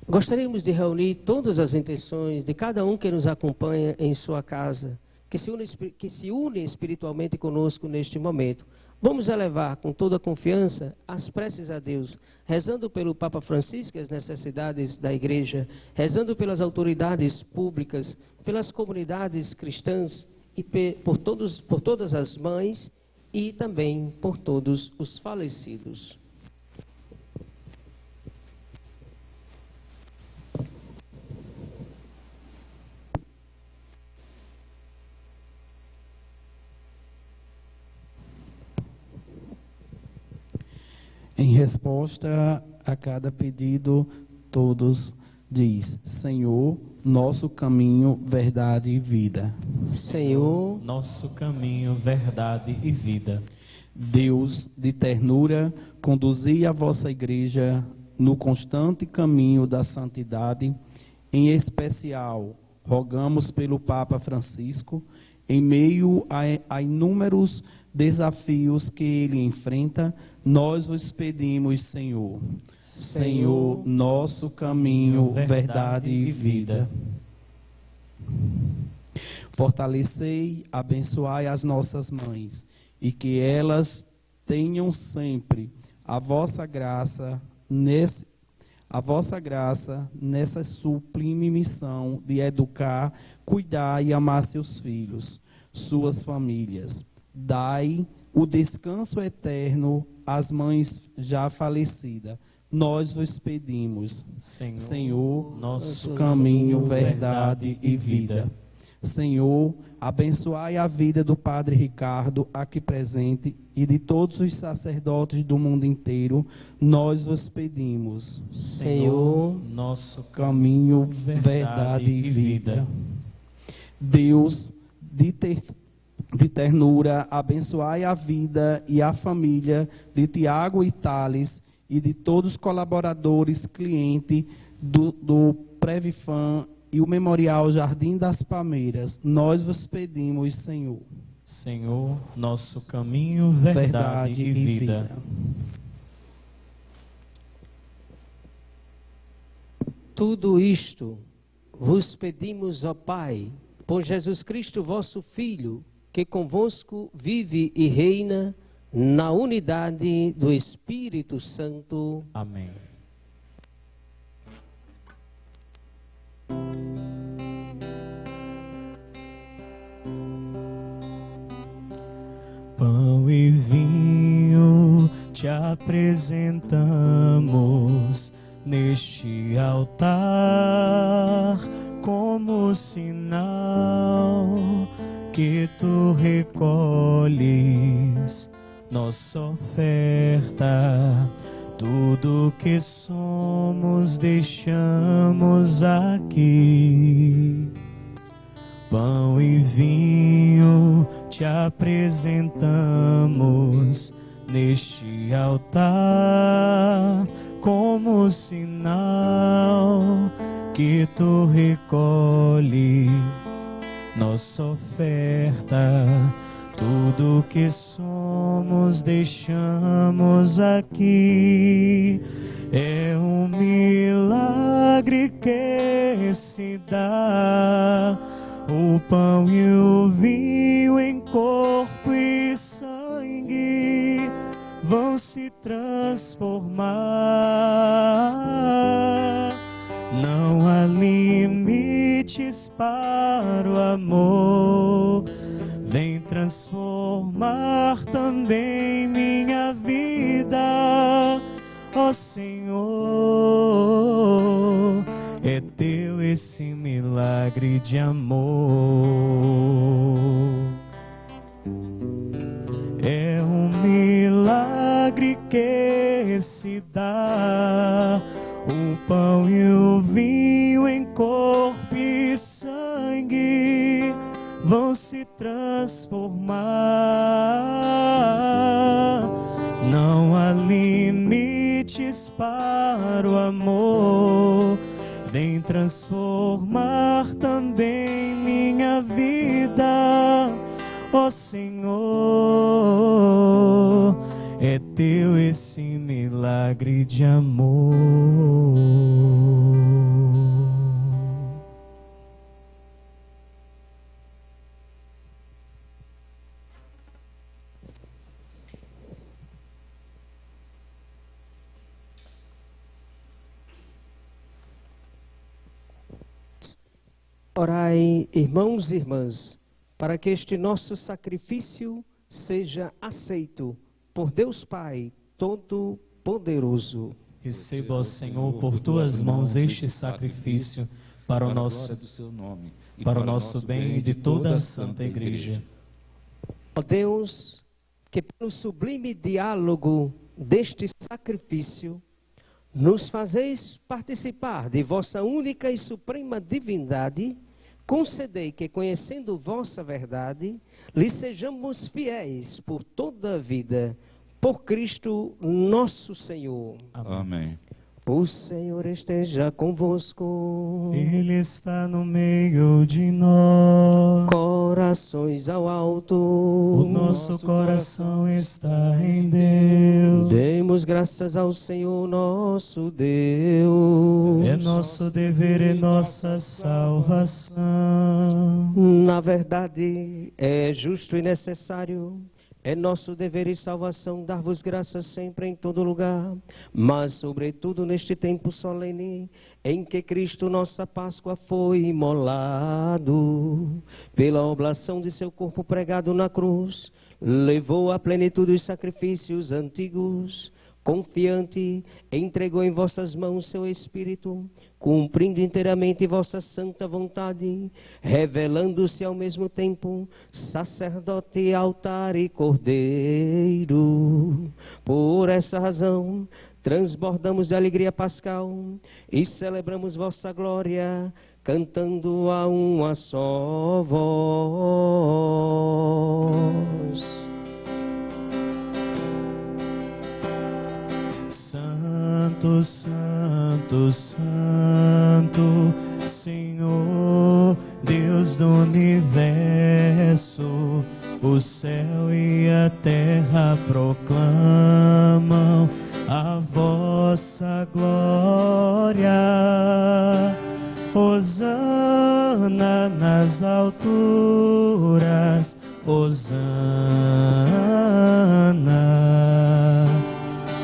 A: Gostaríamos de reunir todas as intenções de cada um que nos acompanha em sua casa, que se une espiritualmente conosco neste momento. Vamos elevar com toda confiança as preces a Deus, rezando pelo Papa Francisco, as necessidades da Igreja, rezando pelas autoridades públicas, pelas comunidades cristãs e por todas as mães e também por todos os falecidos.
D: Em resposta a cada pedido, todos diz: Senhor, nosso caminho, verdade e vida.
B: Senhor, nosso caminho, verdade e vida.
D: Deus de ternura, conduzi a vossa igreja no constante caminho da santidade. Em especial, rogamos pelo Papa Francisco, em meio a inúmeros desafios que ele enfrenta, nós vos pedimos, Senhor. Senhor, nosso caminho, verdade e vida. Fortalecei, abençoai as nossas mães, e que elas tenham sempre a vossa graça nessa sublime missão de educar, cuidar e amar seus filhos, suas famílias. Dai o descanso eterno às mães já falecidas. Nós vos pedimos, Senhor, nosso caminho, verdade e vida. Senhor, abençoai a vida do Padre Ricardo aqui presente e de todos os sacerdotes do mundo inteiro. Nós vos pedimos,
B: Senhor, nosso
D: caminho, verdade e vida. Deus de ternura, abençoai a vida e a família de Tiago e Thales e de todos os colaboradores, clientes do Previfam e o Memorial Jardim das Palmeiras. Nós vos pedimos, Senhor.
B: Senhor, nosso caminho, verdade e vida.
A: Tudo isto vos pedimos, ó Pai, por Jesus Cristo, vosso Filho, que convosco vive e reina na unidade do Espírito Santo.
B: Amém. Pão e vinho te apresentamos neste altar como sinal que tu recolhes nossa oferta. Tudo que somos deixamos aqui. Pão e vinho te apresentamos neste altar como sinal que tu recolhes nossa oferta. Tudo que somos deixamos aqui. É um milagre que se dá. O pão e o vinho em corpo e sangue vão se transformar. Não há limites para o amor. Vem transformar também minha vida, ó Senhor. É teu esse milagre de amor. É um milagre que se dá. O pão e o vinho em corpo e sangue vão se transformar. Não há limites para o amor. Vem transformar também minha vida, ó Senhor. É teu esse milagre de amor.
A: Orai, irmãos e irmãs, para que este nosso sacrifício seja aceito por Deus Pai Todo-Poderoso.
B: Receba, ó Senhor, por tuas mãos este sacrifício para o nosso, para o nosso bem e de toda a Santa Igreja.
A: Ó Deus, que pelo sublime diálogo deste sacrifício, nos fazeis participar de vossa única e suprema divindade, concedei que, conhecendo vossa verdade, lhe sejamos fiéis por toda a vida, por Cristo nosso Senhor.
C: Amém.
A: O Senhor esteja convosco.
B: Ele está no meio de nós.
A: Corações ao alto.
B: O nosso coração está em Deus.
A: Demos graças ao Senhor nosso Deus.
B: É nosso dever e nossa salvação.
A: Na verdade, é justo e necessário. É nosso dever e salvação dar-vos graças sempre em todo lugar, mas sobretudo neste tempo solene em que Cristo nossa Páscoa foi imolado. Pela oblação de seu corpo pregado na cruz, levou à plenitude os sacrifícios antigos. Confiante, entregou em vossas mãos seu Espírito, cumprindo inteiramente vossa santa vontade, revelando-se ao mesmo tempo sacerdote, altar e cordeiro. Por essa razão, transbordamos de alegria pascal e celebramos vossa glória, cantando a uma só voz.
B: Santo, Santo, Santo, Senhor, Deus do universo, o céu e a terra proclamam a vossa glória. Hosana nas alturas, Hosana.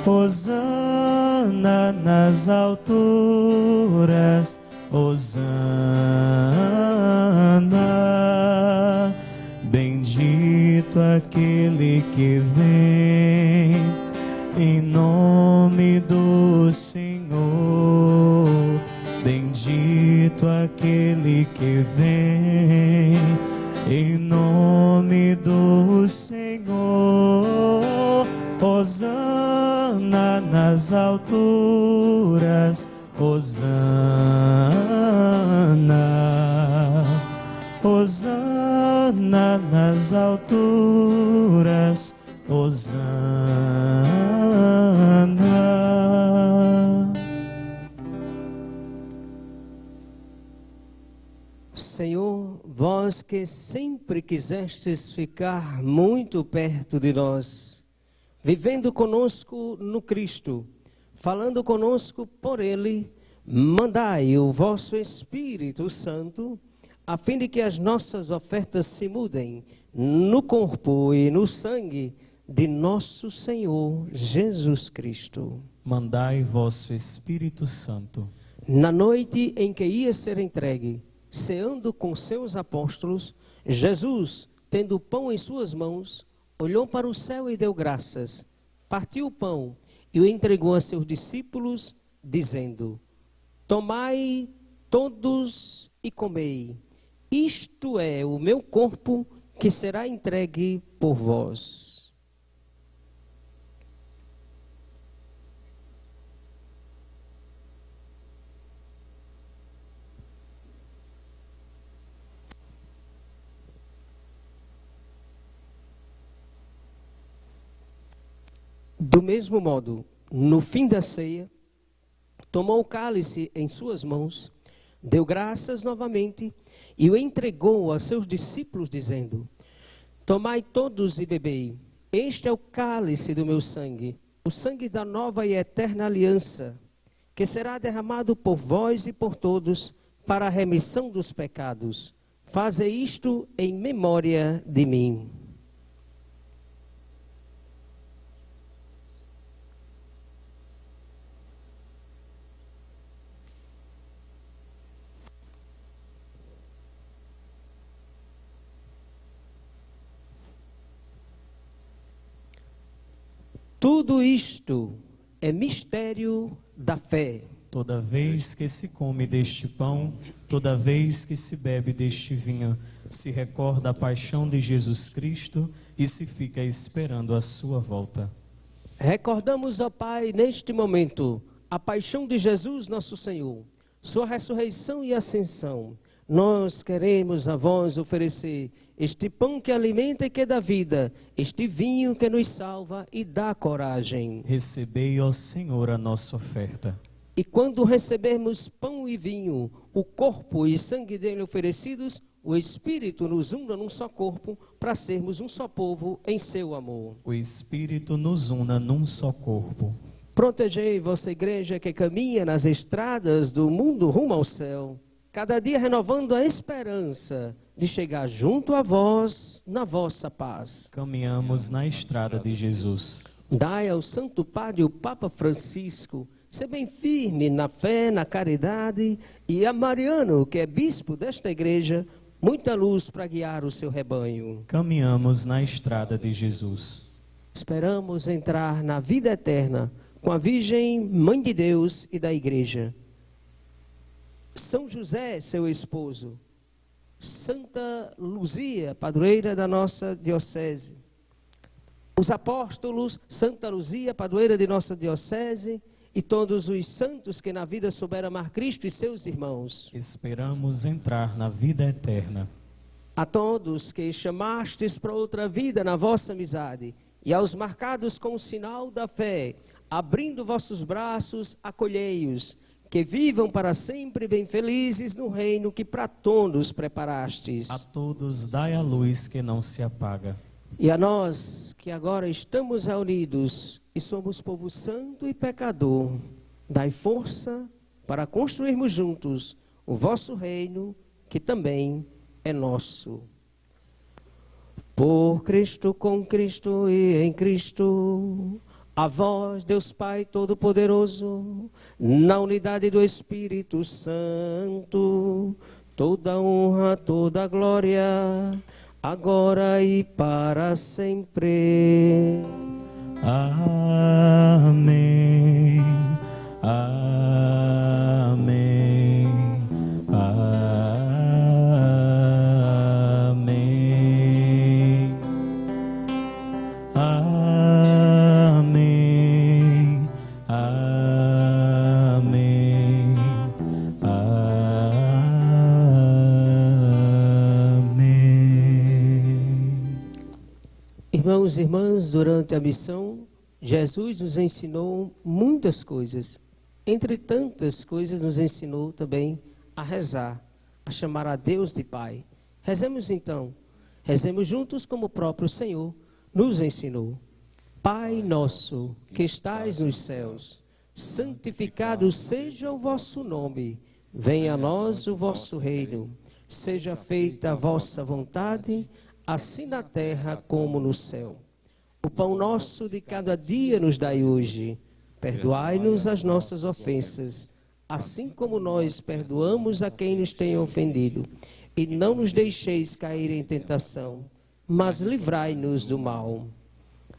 B: Hosana nas alturas, Hosana. Bendito aquele que vem em nome do Senhor. Bendito aquele que vem em nome do Senhor. Hosana nas alturas, Hosana. Hosana nas alturas, Hosana.
A: Senhor, vós que sempre quisestes ficar muito perto de nós, vivendo conosco no Cristo, falando conosco por Ele, mandai o vosso Espírito Santo, a fim de que as nossas ofertas se mudem no corpo e no sangue de nosso Senhor Jesus Cristo.
B: Mandai vosso Espírito Santo.
A: Na noite em que ia ser entregue, ceando com seus apóstolos, Jesus, tendo o pão em suas mãos, olhou para o céu e deu graças, partiu o pão e o entregou a seus discípulos, dizendo: Tomai todos e comei, isto é o meu corpo que será entregue por vós. Do mesmo modo, no fim da ceia, tomou o cálice em suas mãos, deu graças novamente e o entregou a seus discípulos, dizendo: Tomai todos e bebei, este é o cálice do meu sangue, o sangue da nova e eterna aliança, que será derramado por vós e por todos para a remissão dos pecados. Faze isto em memória de mim. Tudo isto é mistério da fé.
B: Toda vez que se come deste pão, toda vez que se bebe deste vinho, se recorda a paixão de Jesus Cristo e se fica esperando a sua volta.
A: Recordamos, ó Pai, neste momento, a paixão de Jesus, nosso Senhor, sua ressurreição e ascensão. Nós queremos a vós oferecer este pão que alimenta e que dá vida, este vinho que nos salva e dá coragem.
B: Recebei, ó Senhor, a nossa oferta.
A: E quando recebermos pão e vinho, o corpo e sangue dele oferecidos, o Espírito nos una num só corpo, para sermos um só povo em seu amor.
B: O Espírito nos una num só corpo.
A: Protegei vossa igreja que caminha nas estradas do mundo rumo ao céu, cada dia renovando a esperança de chegar junto a vós na vossa paz.
B: Caminhamos na estrada de Jesus.
A: Dai ao Santo Padre, o Papa Francisco, ser bem firme na fé, na caridade, e a Mariano, que é bispo desta igreja, muita luz para guiar o seu rebanho.
B: Caminhamos na estrada de Jesus.
A: Esperamos entrar na vida eterna com a Virgem Mãe de Deus e da igreja. São José, seu esposo. Santa Luzia, padroeira da nossa diocese. Os apóstolos, Santa Luzia, padroeira de nossa diocese, e todos os santos que na vida souberam amar Cristo e seus irmãos.
B: Esperamos entrar na vida eterna.
A: A todos que chamastes para outra vida na vossa amizade, e aos marcados com o sinal da fé, abrindo vossos braços, acolhei-os, que vivam para sempre bem felizes no reino que para todos preparastes.
B: A todos dai a luz que não se apaga.
A: E a nós, que agora estamos reunidos e somos povo santo e pecador, dai força para construirmos juntos o vosso reino, que também é nosso. Por Cristo, com Cristo e em Cristo, a vós, Deus Pai Todo-Poderoso, na unidade do Espírito Santo, toda honra, toda glória, agora e para sempre.
B: Amém. Amém. Amém. Amém. Amém.
A: Irmãos e irmãs, durante a missão, Jesus nos ensinou muitas coisas. Entre tantas coisas, nos ensinou também a rezar, a chamar a Deus de Pai. Rezemos então, rezemos juntos como o próprio Senhor nos ensinou. Pai nosso, que estais nos céus, santificado seja o vosso nome. Venha a nós o vosso reino. Seja feita a vossa vontade, assim na terra como no céu. O pão nosso de cada dia nos dai hoje. Perdoai-nos as nossas ofensas, assim como nós perdoamos a quem nos tem ofendido. E não nos deixeis cair em tentação, mas livrai-nos do mal.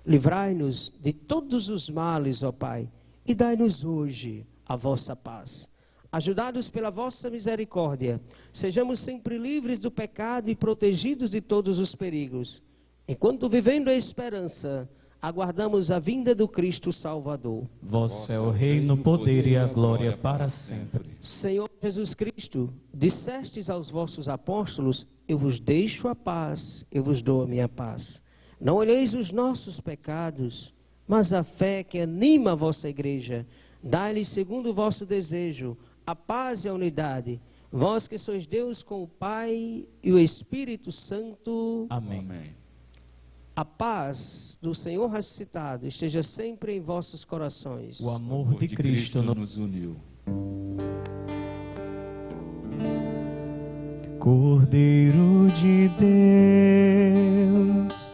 A: Livrai-nos de todos os males, ó Pai, e dai-nos hoje a vossa paz. Ajudados pela vossa misericórdia, sejamos sempre livres do pecado e protegidos de todos os perigos. Enquanto vivendo a esperança, aguardamos a vinda do Cristo Salvador.
B: Vosso é o reino, o poder e a glória para sempre.
A: Senhor Jesus Cristo, dissestes aos vossos apóstolos: eu vos deixo a paz, eu vos dou a minha paz. Não olheis os nossos pecados, mas a fé que anima a vossa igreja. Dai-lhes segundo o vosso desejo a paz e a unidade. Vós que sois Deus com o Pai e o Espírito Santo.
B: Amém.
A: A paz do Senhor ressuscitado esteja sempre em vossos corações.
B: O amor de Cristo
C: nos uniu.
B: Cordeiro de Deus,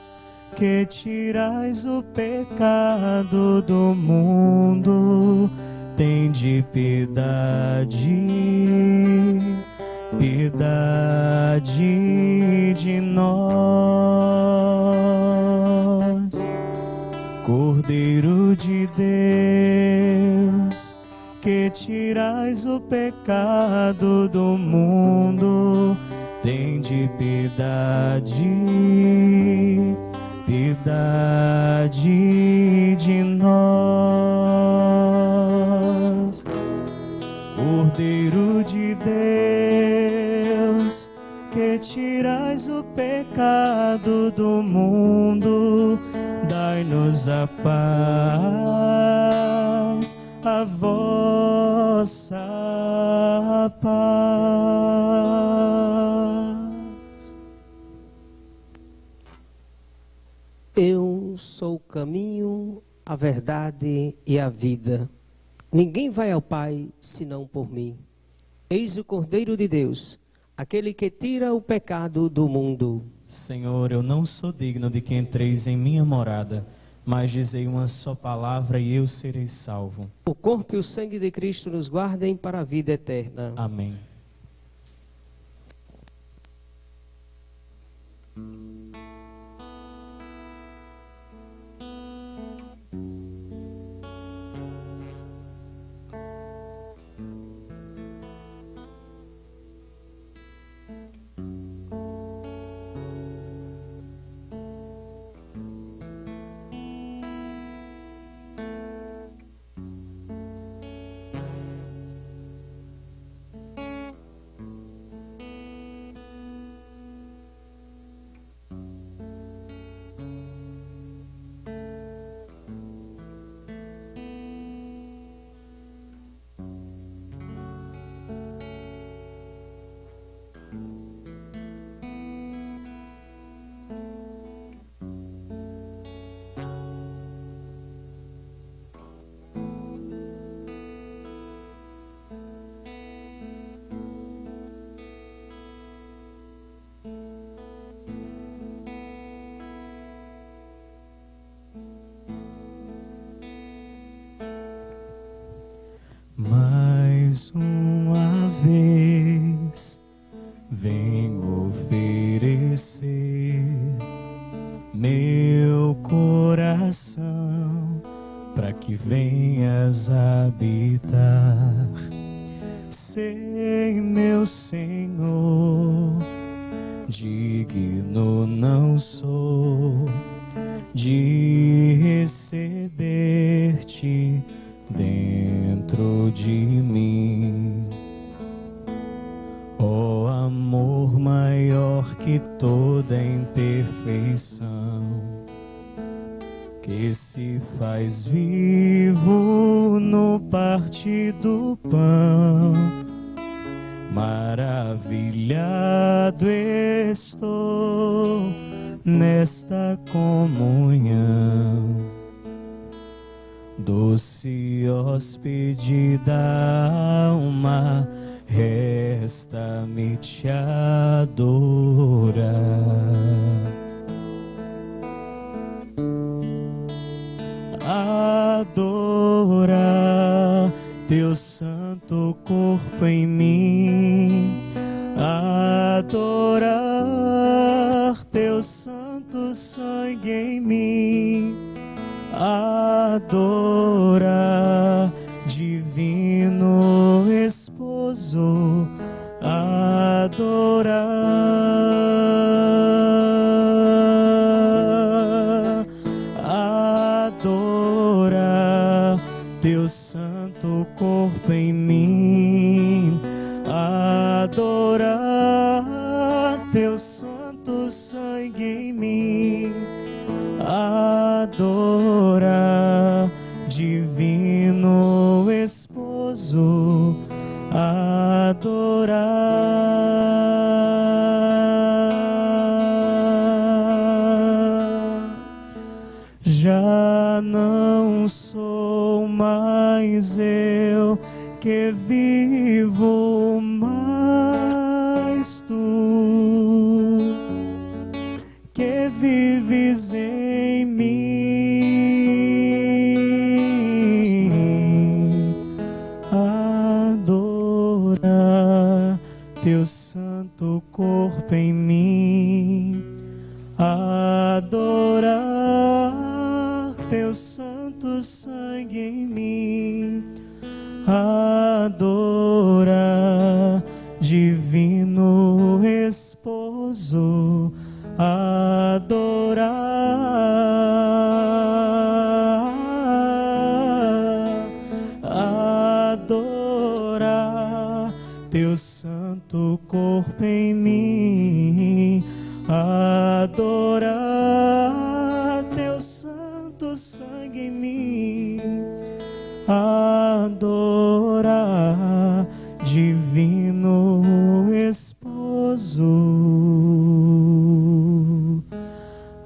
B: que tirais o pecado do mundo, tende piedade, piedade de nós. Cordeiro Cordeiro de Deus, que tirais o pecado do mundo, tende piedade, piedade de nós. Cordeiro de Deus, que tirais o pecado do mundo, dai-nos a paz, a vossa paz.
A: Eu sou o caminho, a verdade e a vida. Ninguém vai ao Pai senão por mim. Eis o Cordeiro de Deus, aquele que tira o pecado do mundo.
B: Senhor, eu não sou digno de que entreis em minha morada, mas dizei uma só palavra e eu serei salvo.
A: O corpo e o sangue de Cristo nos guardem para a vida eterna.
B: Amém. Mais uma vez venho oferecer meu coração para que venhas habitar. Sei, meu Senhor, digno não sou de receber-te dentro de mim. Ó amor maior que toda imperfeição, que se faz vivo no partir do pão, maravilhado estou nesta comunhão. Doce hóspede da alma, resta-me te adorar. Adorar teu santo corpo em mim, adorar teu santo sangue em mim, adorar divino esposo, adorar teu santo corpo em mim, adorar teu santo sangue em mim, adorar divino esposo, adorar. Já não sou mais eu que vivo, mas tu que vives em mim. Adorar teu santo corpo em mim, adorar teu santo sangue adora, divino esposo, adorar teu santo corpo em mim, adorar teu santo sangue em mim, adorar divino esposo,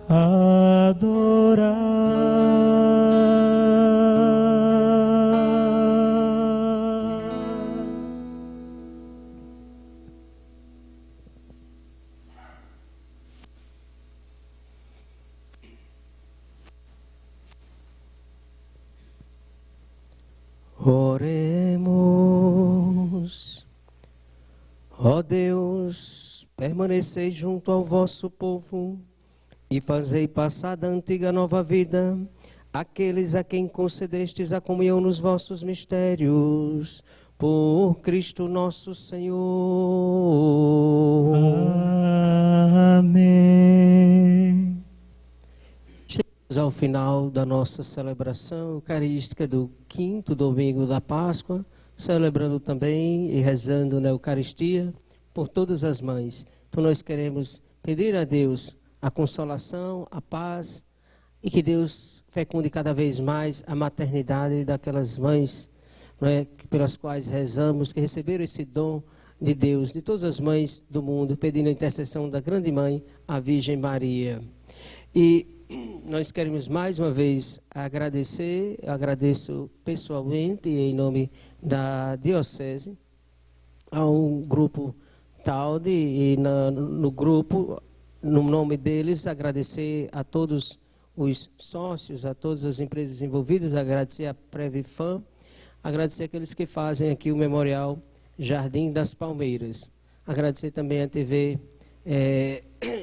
B: adorar.
A: Oremos. Ó Deus, permanecei junto ao vosso povo e fazei passar da antiga nova vida aqueles a quem concedestes a comunhão nos vossos mistérios, por Cristo nosso Senhor.
B: Amém.
A: Chegamos ao final da nossa celebração eucarística do 5º domingo da Páscoa, celebrando também e rezando na Eucaristia por todas as mães. Então nós queremos pedir a Deus a consolação, a paz, e que Deus fecunde cada vez mais a maternidade daquelas mães, não é, pelas quais rezamos, que receberam esse dom de Deus, de todas as mães do mundo, pedindo a intercessão da grande mãe, a Virgem Maria. E nós queremos mais uma vez agradecer, eu agradeço pessoalmente em nome da Diocese, ao grupo Talde, e no grupo, no nome deles, agradecer a todos os sócios, a todas as empresas envolvidas, agradecer a Previfam, agradecer aqueles que fazem aqui o Memorial Jardim das Palmeiras, agradecer também a TV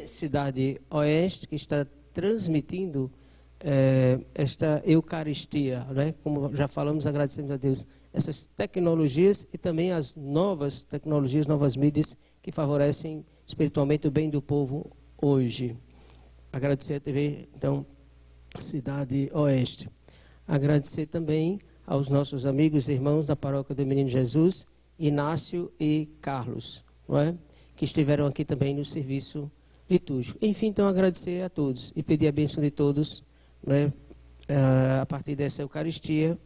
A: Cidade Oeste, que está transmitindo esta Eucaristia, né? Como já falamos, agradecemos a Deus essas tecnologias e também as novas tecnologias, novas mídias que favorecem espiritualmente o bem do povo hoje. Agradecer a TV, então, Cidade Oeste. Agradecer também aos nossos amigos e irmãos da Paróquia do Menino Jesus, Inácio e Carlos, não é? Que estiveram aqui também no serviço litúrgico. Enfim, então, agradecer a todos e pedir a bênção de todos, não é? A partir dessa Eucaristia,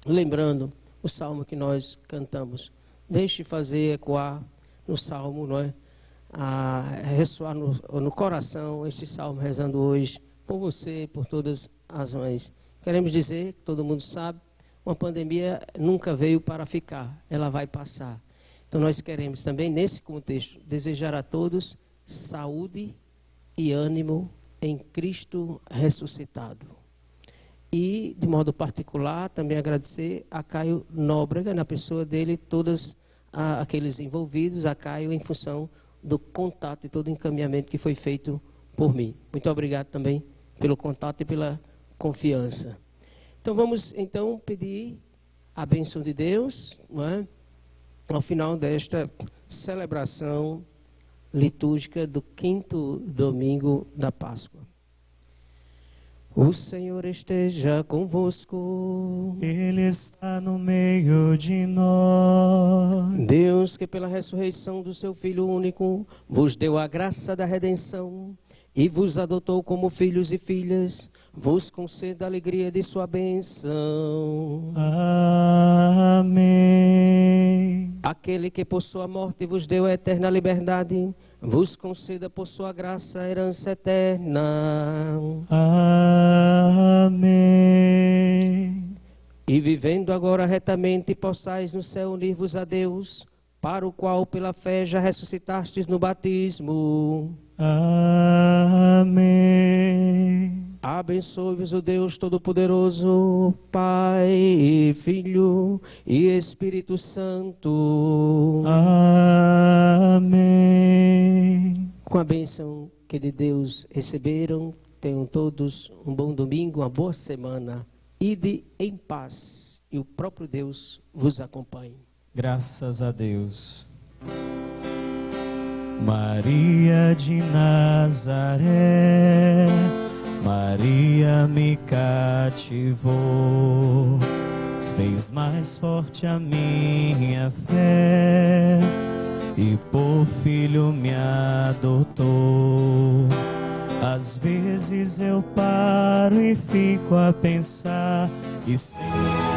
A: lembrando o salmo que nós cantamos. Deixe fazer ecoar no salmo, não é? A ressoar no coração este salmo, rezando hoje por você, por todas as mães. Queremos dizer, todo mundo sabe, uma pandemia nunca veio para ficar, ela vai passar. Então nós queremos também, nesse contexto, desejar a todos saúde e ânimo em Cristo ressuscitado. E, de modo particular, também agradecer a Caio Nóbrega, na pessoa dele, todos aqueles envolvidos, a Caio, em função do contato e todo o encaminhamento que foi feito por mim. Muito obrigado também pelo contato e pela confiança. Então vamos então pedir a bênção de Deus, não é? Ao final desta celebração litúrgica do 5º domingo da Páscoa. O Senhor esteja convosco.
B: Ele está no meio de nós.
A: Deus, que pela ressurreição do seu Filho único vos deu a graça da redenção e vos adotou como filhos e filhas, vos conceda a alegria de sua bênção.
B: Amém.
A: Aquele que por sua morte vos deu a eterna liberdade, vos conceda por sua graça a herança eterna.
B: Amém.
A: E vivendo agora retamente, possais no céu unir-vos a Deus, para o qual pela fé já ressuscitastes no batismo.
B: Amém.
A: Abençoe-vos o Deus Todo-Poderoso, Pai, Filho e Espírito Santo.
B: Amém.
A: Com a bênção que de Deus receberam, tenham todos um bom domingo, uma boa semana. Ide em paz e o próprio Deus vos acompanhe.
B: Graças a Deus. Maria de Nazaré, Maria me cativou, fez mais forte a minha fé e por filho me adotou. Às vezes eu paro e fico a pensar que sem